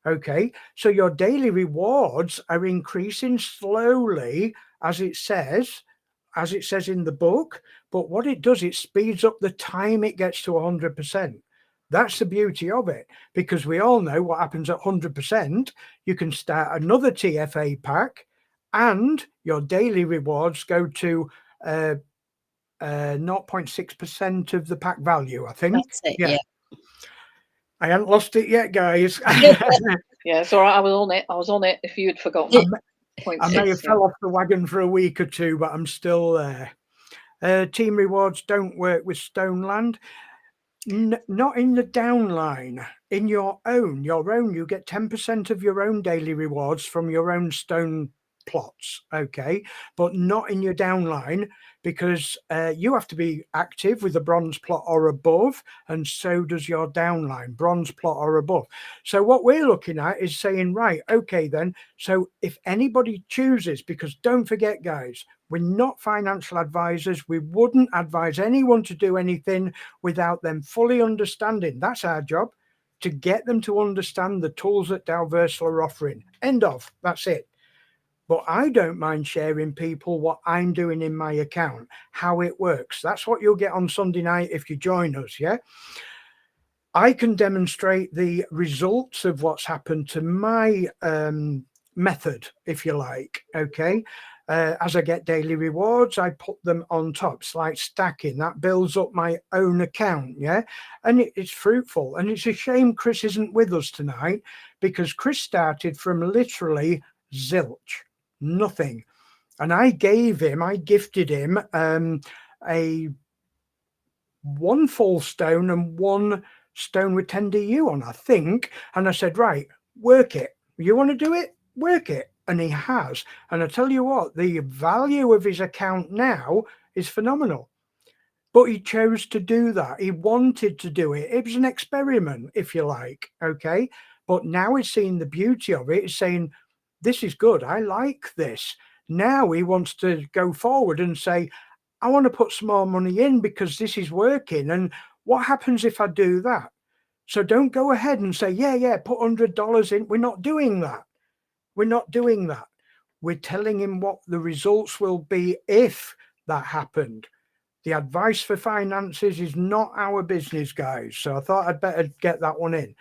S1: Okay, so your daily rewards are increasing slowly, as it says in the book. But what it does, it speeds up the time it gets to 100%. That's the beauty of it, because we all know what happens at 100%. You can start another TFA pack, and your daily rewards go to 0.6% of the pack value, I think.
S2: That's it. Yeah.
S1: I haven't lost it yet, guys.
S3: Yeah, it's all right. I was on it. If you'd forgotten.
S1: I may have fell off the wagon for a week or two, but I'm still there. Team rewards don't work with Stoneland. Not in the downline. In your own, you get 10% of your own daily rewards from your own stone plots, okay, but not in your downline, because you have to be active with a bronze plot or above, and so does your downline, bronze plot or above. So what we're looking at is saying, right, okay then, so if anybody chooses, because don't forget guys, we're not financial advisors, we wouldn't advise anyone to do anything without them fully understanding. That's our job, to get them to understand the tools that Dalversal are offering. End of. That's it. But I don't mind sharing people what I'm doing in my account, how it works. That's what you'll get on Sunday night if you join us, yeah? I can demonstrate the results of what's happened to my method, if you like, okay? As I get daily rewards, I put them on top. It's like stacking. That builds up my own account, yeah? And it's fruitful. And it's a shame Chris isn't with us tonight, because Chris started from literally zilch. Nothing. And I gifted him a 1 full stone and 1 stone with 10 DU on, I think. And I said, right, work it. You want to do it? Work it. And he has. And I tell you what, the value of his account now is phenomenal. But he chose to do that. He wanted to do it. It was an experiment, if you like. Okay. But now he's seeing the beauty of it. He's saying, this is good. I like this. Now he wants to go forward and say, I want to put some more money in because this is working. And what happens if I do that? So don't go ahead and say, yeah, put $100 in. We're not doing that. We're not doing that. We're telling him what the results will be if that happened. The advice for finances is not our business, guys. So I thought I'd better get that one in.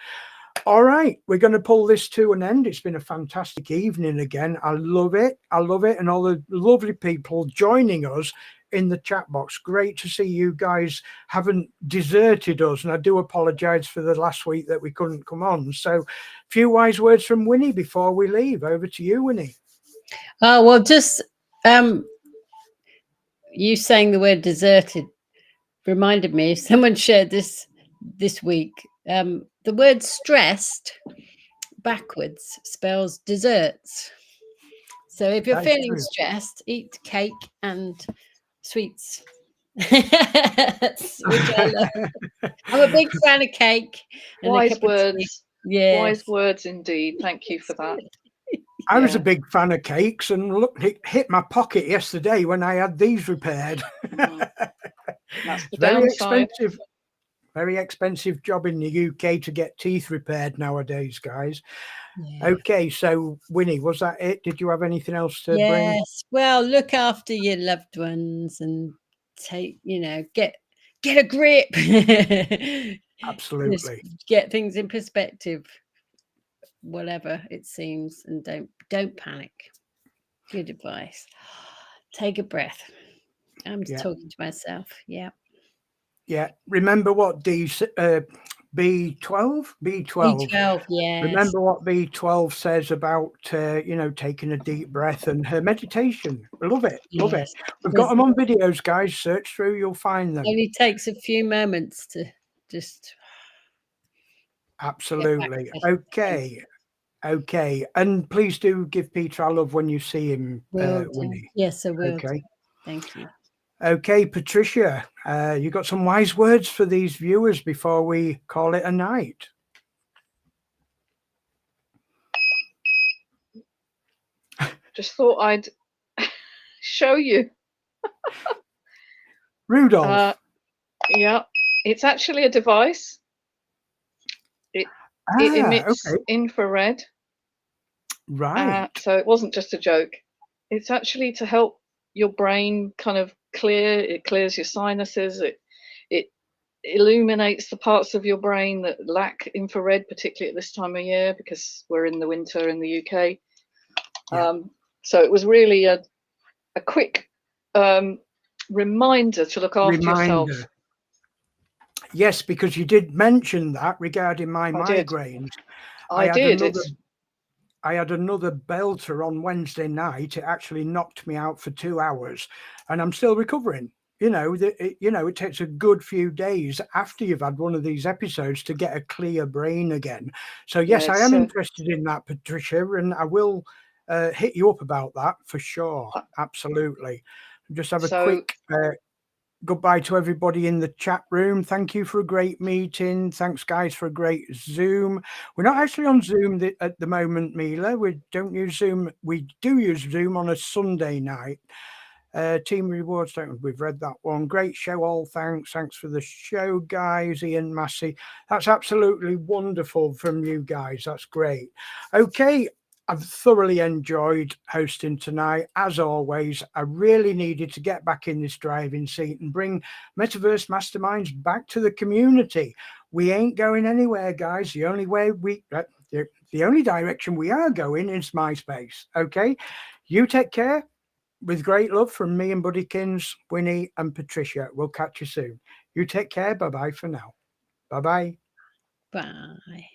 S1: All right, we're going to pull this to an end. It's been a fantastic evening again. I love it. I love it. And all the lovely people joining us in the chat box. Great to see you guys haven't deserted us. And I do apologize for the last week that we couldn't come on. So a few wise words from Winnie before we leave. Over to you, Winnie.
S2: Oh, well, just you saying the word deserted reminded me, someone shared this week. The word stressed backwards spells desserts. So if you're feeling stressed, eat cake and sweets. Which I love. I'm a big fan of cake. And
S3: wise words.
S2: Yeah.
S3: Wise words indeed. Thank you for that.
S1: I was a big fan of cakes, and look, it hit my pocket yesterday when I had these repaired.
S3: That's the
S1: very
S3: downside.
S1: expensive. Very expensive job in the UK to get teeth repaired nowadays, guys. Yeah. Okay, so Winnie, was that it? Did you have anything else to bring?
S2: Yes. Well, look after your loved ones and take, get a grip.
S1: Absolutely.
S2: Just get things in perspective, whatever it seems, and don't panic. Good advice. Take a breath. I'm just talking to myself. Yeah.
S1: Yeah. Remember what B12?
S2: B12, yes.
S1: Remember what B12 says about, taking a deep breath and her meditation. Love it. Yes. Love it. We've got them on videos, guys. Search through, you'll find them.
S2: It only takes a few moments to just.
S1: Absolutely. Okay. And please do give Peter our love when you see him, Winnie.
S2: Yes, I will. Okay. Thank you.
S1: Okay, Patricia, you got some wise words for these viewers before we call it a night?
S3: Just thought I'd show you.
S1: Rudolph.
S3: Yeah, it's actually a device. It emits
S1: okay.
S3: infrared.
S1: Right.
S3: So it wasn't just a joke. It's actually to help your brain kind of clear. It clears your sinuses. It illuminates the parts of your brain that lack infrared, particularly at this time of year because we're in the winter in the UK.
S1: Yeah.
S3: So it was really a quick reminder to look after yourself.
S1: Yes, because you did mention that regarding my migraines.
S3: I did.
S1: I had another belter on Wednesday night. It actually knocked me out for 2 hours, and I'm still recovering. You know, it takes a good few days after you've had one of these episodes to get a clear brain again. So yes, I am interested in that, Patricia, and I will hit you up about that for sure. Absolutely. Just have a quick goodbye to everybody in the chat room. Thank you for a great meeting. Thanks, guys, for a great Zoom. We're not actually on Zoom at the moment, Mila. We don't use Zoom. We do use Zoom on a Sunday night. Team rewards, we've read that one. Great show, all thanks. Thanks for the show, guys. Ian Massey. That's absolutely wonderful from you guys. That's great. Okay. I've thoroughly enjoyed hosting tonight. As always, I really needed to get back in this driving seat and bring Metaverse Masterminds back to the community. We ain't going anywhere, guys. The only way the only direction we are going is MySpace. Okay, you take care. With great love from me and Buddykins, Winnie and Patricia. We'll catch you soon. You take care. Bye-bye for now. Bye-bye.
S2: Bye.